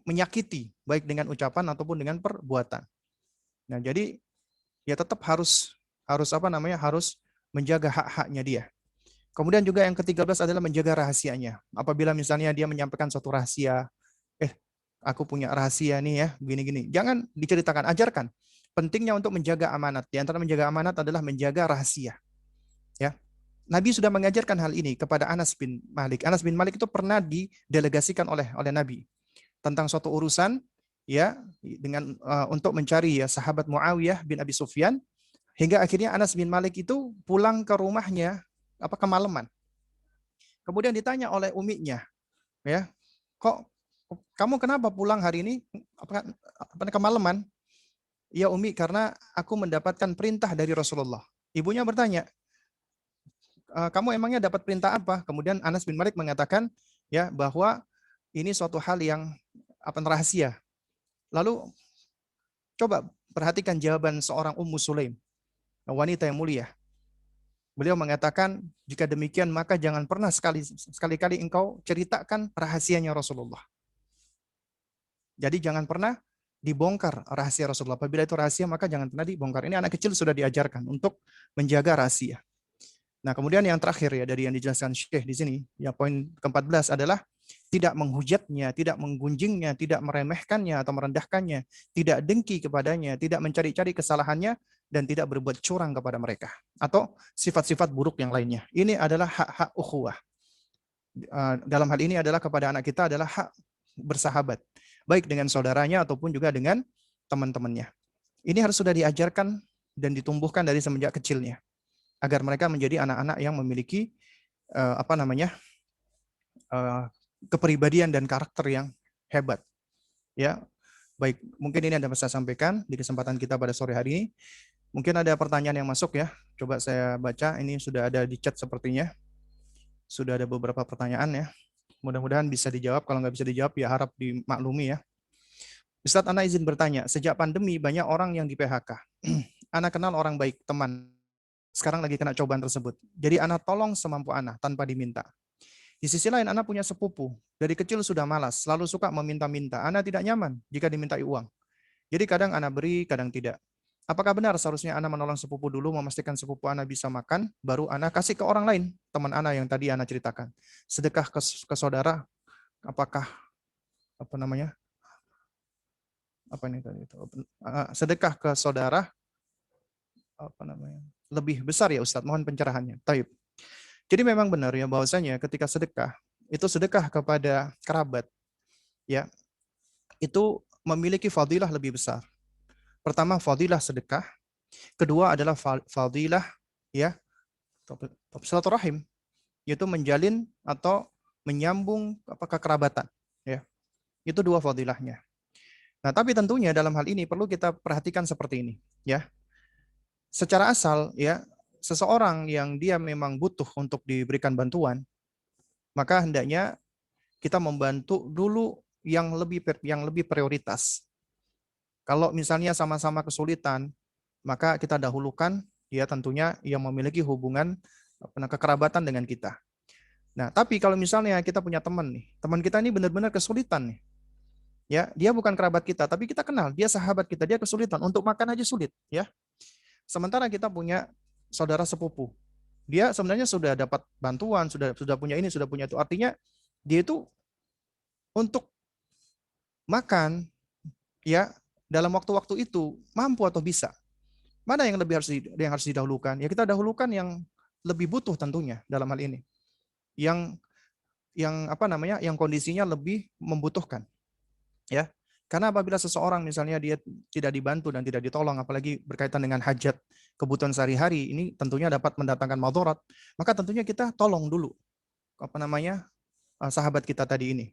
menyakiti baik dengan ucapan ataupun dengan perbuatan. Nah, jadi ya tetap harus harus menjaga hak-haknya dia. Kemudian juga yang ke-13 adalah menjaga rahasianya. Apabila misalnya dia menyampaikan suatu rahasia, aku punya rahasia nih ya, gini-gini. Jangan diceritakan, ajarkan. Pentingnya untuk menjaga amanat. Di antara menjaga amanat adalah menjaga rahasia. Ya. Nabi sudah mengajarkan hal ini kepada Anas bin Malik. Anas bin Malik itu pernah didelegasikan oleh Nabi tentang suatu urusan ya dengan untuk mencari ya sahabat Muawiyah bin Abi Sufyan, hingga akhirnya Anas bin Malik itu pulang ke rumahnya kemalaman. Kemudian ditanya oleh uminya, ya, kok kamu kenapa pulang hari ini kemalaman? Ya Umi, karena aku mendapatkan perintah dari Rasulullah. Ibunya bertanya, kamu emangnya dapat perintah apa? Kemudian Anas bin Malik mengatakan ya bahwa ini suatu hal yang rahasia. Lalu coba perhatikan jawaban seorang Ummu Sulaim, wanita yang mulia. Beliau mengatakan, jika demikian maka jangan pernah sekali-kali engkau ceritakan rahasianya Rasulullah. Jadi jangan pernah dibongkar rahasia Rasulullah. Apabila itu rahasia maka jangan pernah dibongkar. Ini anak kecil sudah diajarkan untuk menjaga rahasia. Nah, kemudian yang terakhir ya dari yang dijelaskan Syekh di sini, ya poin ke-14 adalah tidak menghujatnya, tidak menggunjingnya, tidak meremehkannya atau merendahkannya, tidak dengki kepadanya, tidak mencari-cari kesalahannya, dan tidak berbuat curang kepada mereka atau sifat-sifat buruk yang lainnya. Ini adalah hak-hak ukhuwah. Dalam hal ini adalah kepada anak kita adalah hak bersahabat, baik dengan saudaranya ataupun juga dengan teman-temannya. Ini harus sudah diajarkan dan ditumbuhkan dari semenjak kecilnya, agar mereka menjadi anak-anak yang memiliki kepribadian dan karakter yang hebat. Ya, baik. Mungkin ini yang dapat saya sampaikan di kesempatan kita pada sore hari ini. Mungkin ada pertanyaan yang masuk ya. Coba saya baca. Ini sudah ada di chat sepertinya. Sudah ada beberapa pertanyaan ya. Mudah-mudahan bisa dijawab. Kalau nggak bisa dijawab ya harap dimaklumi ya. Ustadz, Ana izin bertanya. Sejak pandemi banyak orang yang di PHK. Ana kenal orang baik, teman. Sekarang lagi kena cobaan tersebut. Jadi Ana tolong semampu Ana tanpa diminta. Di sisi lain Ana punya sepupu. Dari kecil sudah malas, selalu suka meminta-minta. Ana tidak nyaman jika dimintai uang. Jadi kadang Ana beri, kadang tidak. Apakah benar seharusnya Ana menolong sepupu dulu, memastikan sepupu Ana bisa makan, baru Ana kasih ke orang lain, teman Ana yang tadi Ana ceritakan. Sedekah ke saudara, apakah sedekah ke saudara lebih besar ya Ustadz? Mohon pencerahannya. Taib. Jadi memang benar ya bahwasanya ketika sedekah, itu sedekah kepada kerabat, ya, itu memiliki fadilah lebih besar. Pertama, fadilah sedekah. Kedua adalah fadilah ya silaturahim, yaitu menjalin atau menyambung kekerabatan. Ya, Itu dua fadilahnya. Nah, tapi tentunya dalam hal ini perlu kita perhatikan seperti ini, ya. Secara asal, ya, seseorang yang dia memang butuh untuk diberikan bantuan, maka hendaknya kita membantu dulu yang lebih prioritas. Kalau misalnya sama-sama kesulitan, maka kita dahulukan ya tentunya yang memiliki hubungan kekerabatan dengan kita. Nah, tapi kalau misalnya kita punya teman nih, teman kita ini benar-benar kesulitan nih. Ya, dia bukan kerabat kita, tapi kita kenal, dia sahabat kita, dia kesulitan untuk makan aja sulit, ya. Sementara kita punya saudara sepupu. Dia sebenarnya sudah dapat bantuan, sudah punya ini, sudah punya itu. Artinya dia itu untuk makan ya dalam waktu-waktu itu mampu atau bisa. Mana yang harus didahulukan? Ya kita dahulukan yang lebih butuh tentunya dalam hal ini. Yang apa namanya? Yang kondisinya lebih membutuhkan. Ya. Karena apabila seseorang misalnya dia tidak dibantu dan tidak ditolong, apalagi berkaitan dengan hajat kebutuhan sehari-hari, ini tentunya dapat mendatangkan madarat. Maka tentunya kita tolong dulu apa namanya sahabat kita tadi ini.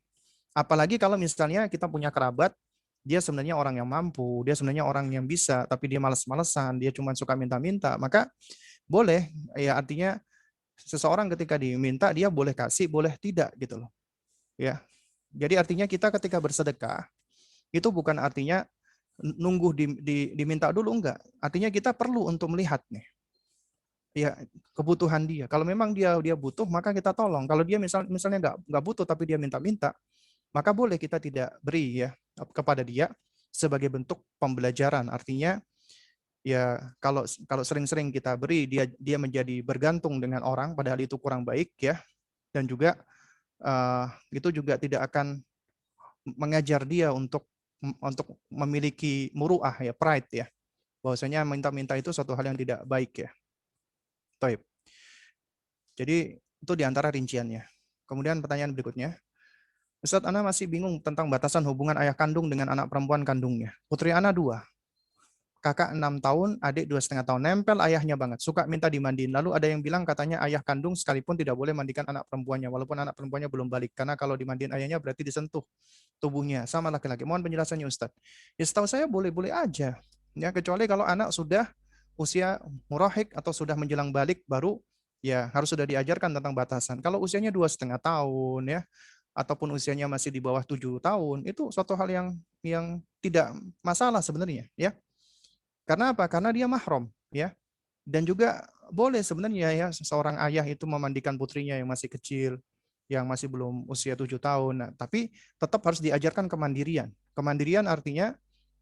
Apalagi kalau misalnya kita punya kerabat, dia sebenarnya orang yang mampu, dia sebenarnya orang yang bisa, tapi dia malas-malesan, dia cuma suka minta-minta, maka boleh, ya artinya seseorang ketika diminta, dia boleh kasih, boleh tidak gitu loh. Ya. Jadi artinya kita ketika bersedekah, itu bukan artinya nunggu diminta dulu, enggak. Artinya kita perlu untuk melihat nih, ya kebutuhan dia. Kalau memang dia butuh, maka kita tolong. Kalau dia misalnya nggak butuh tapi dia minta-minta, maka boleh kita tidak beri ya kepada dia sebagai bentuk pembelajaran. Artinya ya kalau sering-sering kita beri dia menjadi bergantung dengan orang padahal itu kurang baik ya. Dan juga itu juga tidak akan mengajar dia untuk memiliki muruah ya, pride ya. Bahwasanya minta-minta itu suatu hal yang tidak baik ya. Baik. Jadi itu diantara rinciannya. Kemudian pertanyaan berikutnya. Ustadz, Ana masih bingung tentang batasan hubungan ayah kandung dengan anak perempuan kandungnya. Putri Ana 2, kakak 6 tahun, adik 2,5 tahun. Nempel ayahnya banget, suka minta dimandiin. Lalu ada yang bilang katanya ayah kandung sekalipun tidak boleh mandikan anak perempuannya, walaupun anak perempuannya belum balik. Karena kalau dimandiin ayahnya berarti disentuh tubuhnya sama laki-laki. Mohon penjelasannya Ustadz. Ya setahu saya boleh-boleh aja. Ya, kecuali kalau anak sudah usia murahik atau sudah menjelang balik, baru ya harus sudah diajarkan tentang batasan. Kalau usianya 2,5 tahun ya, ataupun usianya masih di bawah 7 tahun, itu suatu hal yang tidak masalah sebenarnya, ya. Karena apa? Karena dia mahram, ya. Dan juga boleh sebenarnya ya seorang ayah itu memandikan putrinya yang masih kecil, yang masih belum usia 7 tahun. Nah, tapi tetap harus diajarkan kemandirian. Kemandirian artinya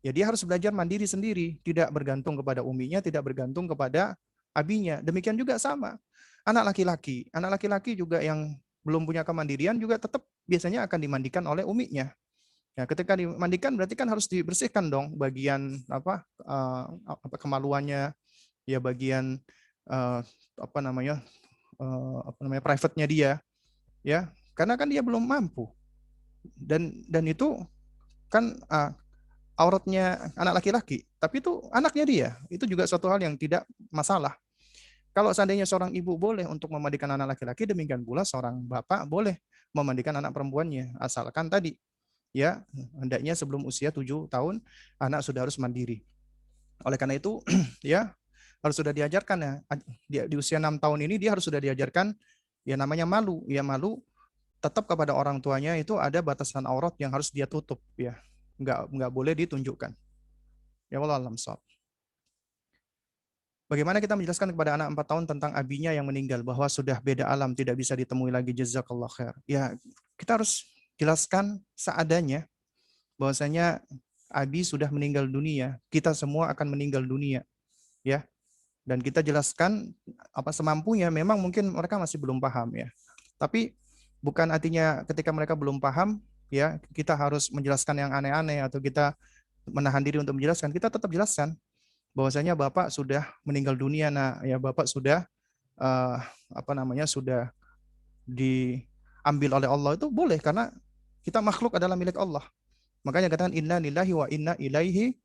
ya dia harus belajar mandiri sendiri, tidak bergantung kepada uminya, tidak bergantung kepada abinya. Demikian juga sama. Anak laki-laki juga yang belum punya kemandirian juga tetap biasanya akan dimandikan oleh uminya. Ya, ketika dimandikan berarti kan harus dibersihkan dong bagian apa kemaluannya, ya bagian apa namanya private-nya dia, ya. Karena kan dia belum mampu. Dan itu kan auratnya anak laki-laki, tapi itu anaknya dia. Itu juga suatu hal yang tidak masalah. Kalau seandainya seorang ibu boleh untuk memandikan anak laki-laki, demikian pula seorang bapak boleh memandikan anak perempuannya. Asalkan tadi, ya hendaknya sebelum usia 7 tahun, anak sudah harus mandiri. Oleh karena itu, ya harus sudah diajarkan ya. Di usia 6 tahun ini dia harus sudah diajarkan ya namanya malu. Ya malu tetap kepada orang tuanya itu ada batasan aurat yang harus dia tutup ya. Nggak boleh ditunjukkan. Ya Allah alam shawab. Bagaimana kita menjelaskan kepada anak 4 tahun tentang abinya yang meninggal bahwa sudah beda alam, tidak bisa ditemui lagi, jazakallah khair. Ya, kita harus jelaskan seadanya bahwasanya abi sudah meninggal dunia, kita semua akan meninggal dunia. Ya. Dan kita jelaskan apa semampunya, memang mungkin mereka masih belum paham ya. Tapi bukan artinya ketika mereka belum paham ya, kita harus menjelaskan yang aneh-aneh atau kita menahan diri untuk menjelaskan. Kita tetap jelaskan bahwasanya Bapak sudah meninggal dunia, nah ya Bapak sudah sudah diambil oleh Allah, itu boleh karena kita makhluk adalah milik Allah. Makanya katakan inna lillahi wa inna ilaihi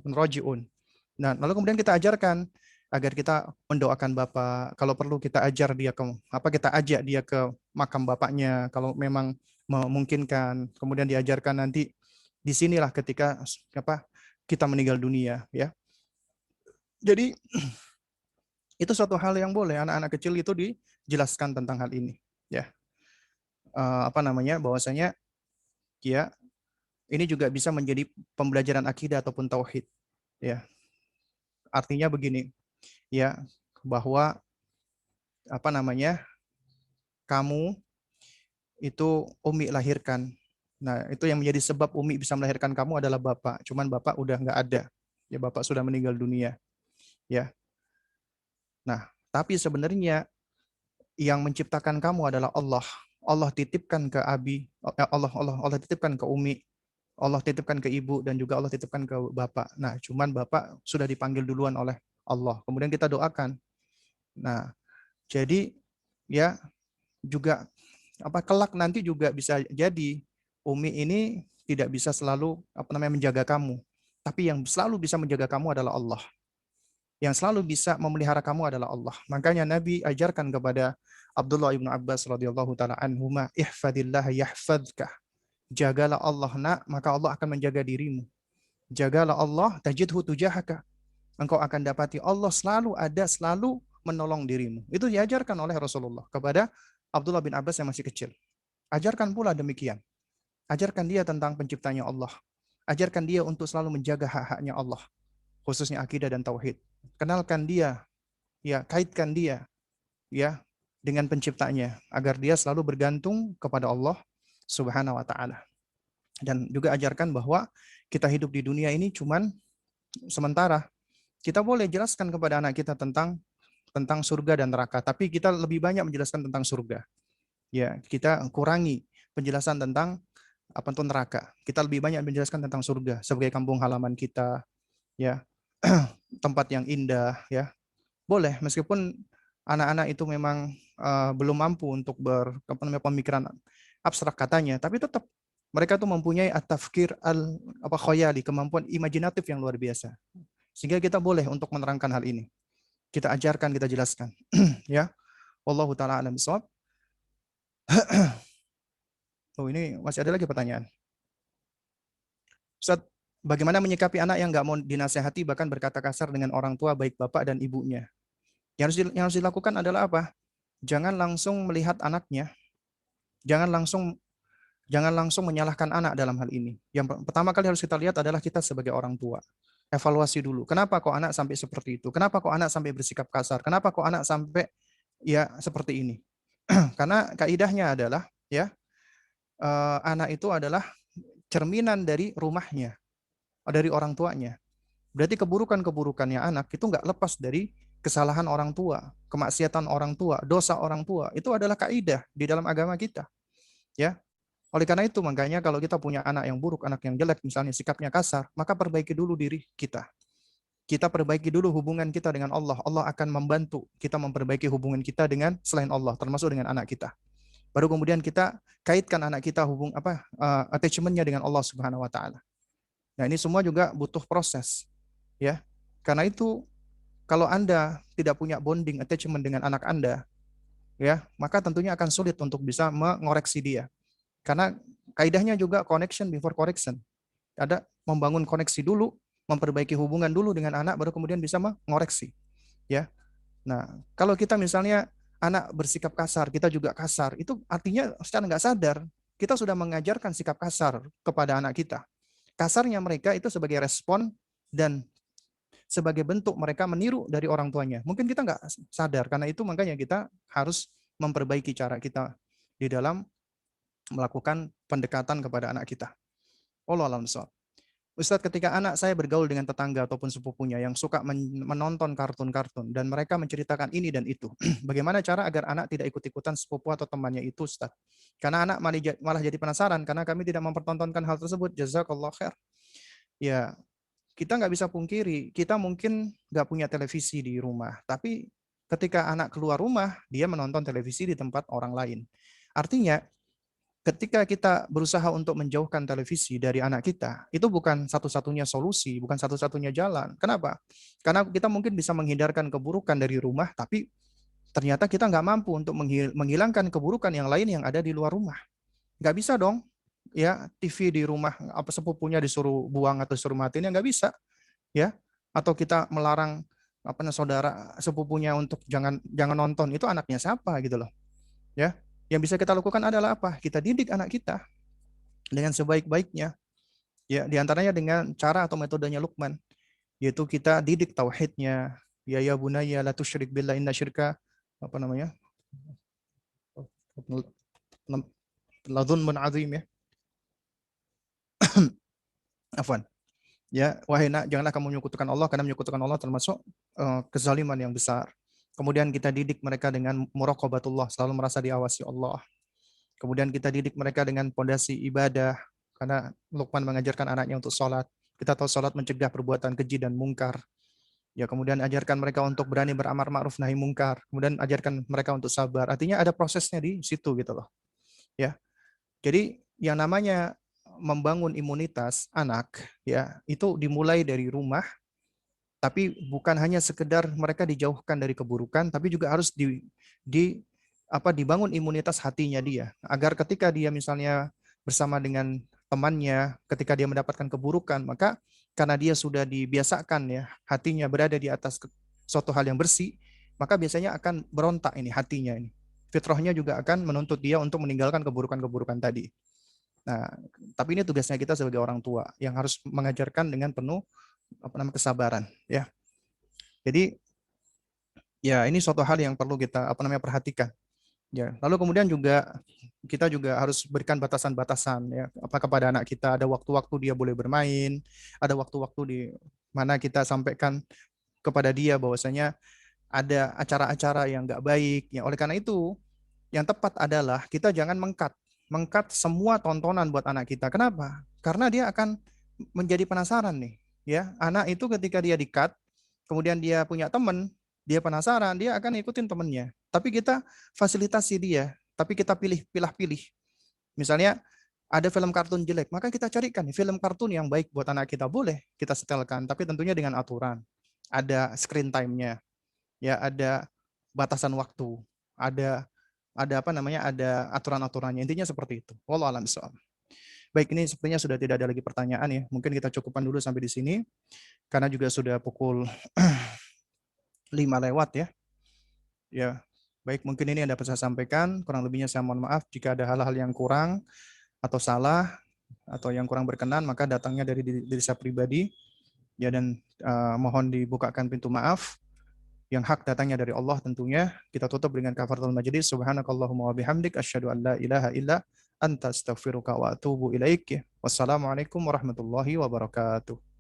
rajiun. Nah, lalu kemudian kita ajarkan agar kita mendoakan Bapak. Kalau perlu kita ajak dia ke makam bapaknya. Kalau memang memungkinkan, kemudian diajarkan nanti di sinilah ketika kita meninggal dunia, ya. Jadi itu suatu hal yang boleh anak-anak kecil itu dijelaskan tentang hal ini, ya. Bahwasanya ya ini juga bisa menjadi pembelajaran akidah ataupun tauhid, ya. Artinya begini, ya, bahwa kamu itu Umi lahirkan. Nah, itu yang menjadi sebab Umi bisa melahirkan kamu adalah Bapak. Cuman Bapak udah nggak ada. Ya, Bapak sudah meninggal dunia. Ya. Nah, tapi sebenarnya yang menciptakan kamu adalah Allah. Allah titipkan ke Abi, Allah titipkan ke Umi, Allah titipkan ke Ibu, dan juga Allah titipkan ke Bapak. Nah, cuman Bapak sudah dipanggil duluan oleh Allah. Kemudian kita doakan. Nah, jadi ya juga kelak nanti juga bisa jadi Umi ini tidak bisa selalu menjaga kamu, tapi yang selalu bisa menjaga kamu adalah Allah. Yang selalu bisa memelihara kamu adalah Allah. Makanya Nabi ajarkan kepada Abdullah ibnu Abbas radhiyallahu taala anhuma, ihfadillah yahfadzka. Jagalah Allah nak, maka Allah akan menjaga dirimu. Jagalah Allah, tajidhu tujahaka. Engkau akan dapati Allah selalu ada, selalu menolong dirimu. Itu diajarkan oleh Rasulullah kepada Abdullah bin Abbas yang masih kecil. Ajarkan pula demikian. Ajarkan dia tentang penciptanya Allah. Ajarkan dia untuk selalu menjaga hak-haknya Allah, khususnya akidah dan tauhid. Kenalkan dia, ya, kaitkan dia, ya, dengan penciptanya agar dia selalu bergantung kepada Allah Subhanahu wa taala. Dan juga ajarkan bahwa kita hidup di dunia ini cuman sementara. Kita boleh jelaskan kepada anak kita tentang surga dan neraka, tapi kita lebih banyak menjelaskan tentang surga. Ya, kita kurangi penjelasan tentang apa itu neraka. Kita lebih banyak menjelaskan tentang surga sebagai kampung halaman kita, ya, tempat yang indah, ya. Boleh, meskipun anak-anak itu memang belum mampu untuk pemikiran abstrak katanya, tapi tetap mereka tuh mempunyai at-tafkir khayali, kemampuan imajinatif yang luar biasa. Sehingga kita boleh untuk menerangkan hal ini. Kita ajarkan, kita jelaskan. Ya. Wallahu taala alam bishawab. Oh, ini masih ada lagi pertanyaan. Ustaz, bagaimana menyikapi anak yang nggak mau dinasehati bahkan berkata kasar dengan orang tua baik bapak dan ibunya? Yang harus dilakukan adalah apa? Jangan langsung melihat anaknya. Jangan langsung menyalahkan anak dalam hal ini. Yang pertama kali harus kita lihat adalah kita sebagai orang tua. Evaluasi dulu. Kenapa kok anak sampai seperti itu? Kenapa kok anak sampai bersikap kasar? Kenapa kok anak sampai ya seperti ini? Karena kaidahnya adalah ya anak itu adalah cerminan dari rumahnya, dari orang tuanya. Berarti keburukannya anak itu nggak lepas dari kesalahan orang tua, kemaksiatan orang tua, dosa orang tua. Itu adalah kaidah di dalam agama kita. Ya. Oleh karena itu, makanya kalau kita punya anak yang buruk, anak yang jelek, misalnya sikapnya kasar, maka perbaiki dulu diri kita. Kita perbaiki dulu hubungan kita dengan Allah. Allah akan membantu kita memperbaiki hubungan kita dengan selain Allah, termasuk dengan anak kita. Baru kemudian kita kaitkan anak kita attachment-nya dengan Allah Subhanahu wa taala. Nah, ini semua juga butuh proses, ya. Karena itu kalau Anda tidak punya bonding attachment dengan anak Anda, ya, maka tentunya akan sulit untuk bisa mengoreksi dia. Karena kaidahnya juga connection before correction. Ada membangun koneksi dulu, memperbaiki hubungan dulu dengan anak, baru kemudian bisa mengoreksi. Ya. Nah, kalau kita misalnya anak bersikap kasar, kita juga kasar, itu artinya secara nggak sadar, kita sudah mengajarkan sikap kasar kepada anak kita. Kasarnya mereka itu sebagai respon dan sebagai bentuk mereka meniru dari orang tuanya. Mungkin kita nggak sadar, karena itu makanya kita harus memperbaiki cara kita di dalam melakukan pendekatan kepada anak kita. Wallahu a'lam bishawab. Ustadz, ketika anak saya bergaul dengan tetangga ataupun sepupunya yang suka menonton kartun-kartun dan mereka menceritakan ini dan itu, bagaimana cara agar anak tidak ikut-ikutan sepupu atau temannya itu, Ustadz? Karena anak malah jadi penasaran karena kami tidak mempertontonkan hal tersebut. Jazakallah khair. Ya, kita nggak bisa pungkiri, kita mungkin nggak punya televisi di rumah, tapi ketika anak keluar rumah, dia menonton televisi di tempat orang lain. Artinya, ketika kita berusaha untuk menjauhkan televisi dari anak kita, itu bukan satu-satunya solusi, bukan satu-satunya jalan. Kenapa? Karena kita mungkin bisa menghindarkan keburukan dari rumah, tapi ternyata kita nggak mampu untuk menghilangkan keburukan yang lain yang ada di luar rumah. Nggak bisa dong, ya TV di rumah apa sepupunya disuruh buang atau disuruh matiin, ya nggak bisa, ya. Atau kita melarang apa saudara sepupunya untuk jangan jangan nonton, itu anaknya siapa gitu loh, ya. Yang bisa kita lakukan adalah apa? Kita didik anak kita dengan sebaik-baiknya, ya. Diantaranya dengan cara atau metodenya Luqman, yaitu kita didik tauhidnya. Ya bunayya la tusyrik billah inna syirka apa namanya? Ladzulmun azim, ya. Afwan. Ya, wahai nak, janganlah kamu menyekutukan Allah, karena menyekutukan Allah termasuk kezaliman yang besar. Kemudian kita didik mereka dengan muraqabatullah, selalu merasa diawasi Allah. Kemudian kita didik mereka dengan pondasi ibadah, karena Luqman mengajarkan anaknya untuk sholat. Kita tahu sholat mencegah perbuatan keji dan mungkar. Ya, kemudian ajarkan mereka untuk berani beramar ma'ruf nahi mungkar. Kemudian ajarkan mereka untuk sabar. Artinya ada prosesnya di situ gitu loh. Ya. Jadi yang namanya membangun imunitas anak, ya, itu dimulai dari rumah, tapi bukan hanya sekedar mereka dijauhkan dari keburukan, tapi juga harus dibangun imunitas hatinya dia, agar ketika dia misalnya bersama dengan temannya, ketika dia mendapatkan keburukan, maka karena dia sudah dibiasakan, ya, hatinya berada di atas suatu hal yang bersih, maka biasanya akan berontak ini hatinya ini. Fitrahnya juga akan menuntut dia untuk meninggalkan keburukan-keburukan tadi. Nah, tapi ini tugasnya kita sebagai orang tua yang harus mengajarkan dengan penuh kesabaran, ya. Jadi ya ini suatu hal yang perlu kita perhatikan, ya. Lalu kemudian juga kita juga harus berikan batasan-batasan, ya, apa kepada anak kita. Ada waktu-waktu dia boleh bermain, ada waktu-waktu di mana kita sampaikan kepada dia bahwasanya ada acara-acara yang nggak baik, ya. Oleh karena itu yang tepat adalah kita jangan mengkat semua tontonan buat anak kita. Kenapa? Karena dia akan menjadi penasaran nih, ya. Anak itu ketika dia di-cut, kemudian dia punya teman, dia penasaran, dia akan ikutin temannya. Tapi kita fasilitasi dia, tapi kita pilih-pilih. Misalnya ada film kartun jelek, maka kita carikan film kartun yang baik buat anak kita, boleh kita setelkan, tapi tentunya dengan aturan. Ada screen time-nya, ya, ada batasan waktu, ada ada aturan-aturannya. Intinya seperti itu. Wallahu a'lam bishawab. Baik, ini sepertinya sudah tidak ada lagi pertanyaan, ya. Mungkin kita cukupkan dulu sampai di sini karena juga sudah pukul 5 lewat, ya. Ya. Baik, mungkin ini yang dapat saya sampaikan. Kurang lebihnya saya mohon maaf jika ada hal-hal yang kurang atau salah atau yang kurang berkenan, maka datangnya dari diri saya pribadi. Ya, dan mohon dibukakan pintu maaf. Yang hak datangnya dari Allah tentunya. Kita tutup dengan kafaratul majlis. Subhanakallahumma wa bihamdik asyhadu an la ilaha illa anta astaghfiruka wa atubu ilaik. Wassalamualaikum warahmatullahi wabarakatuh.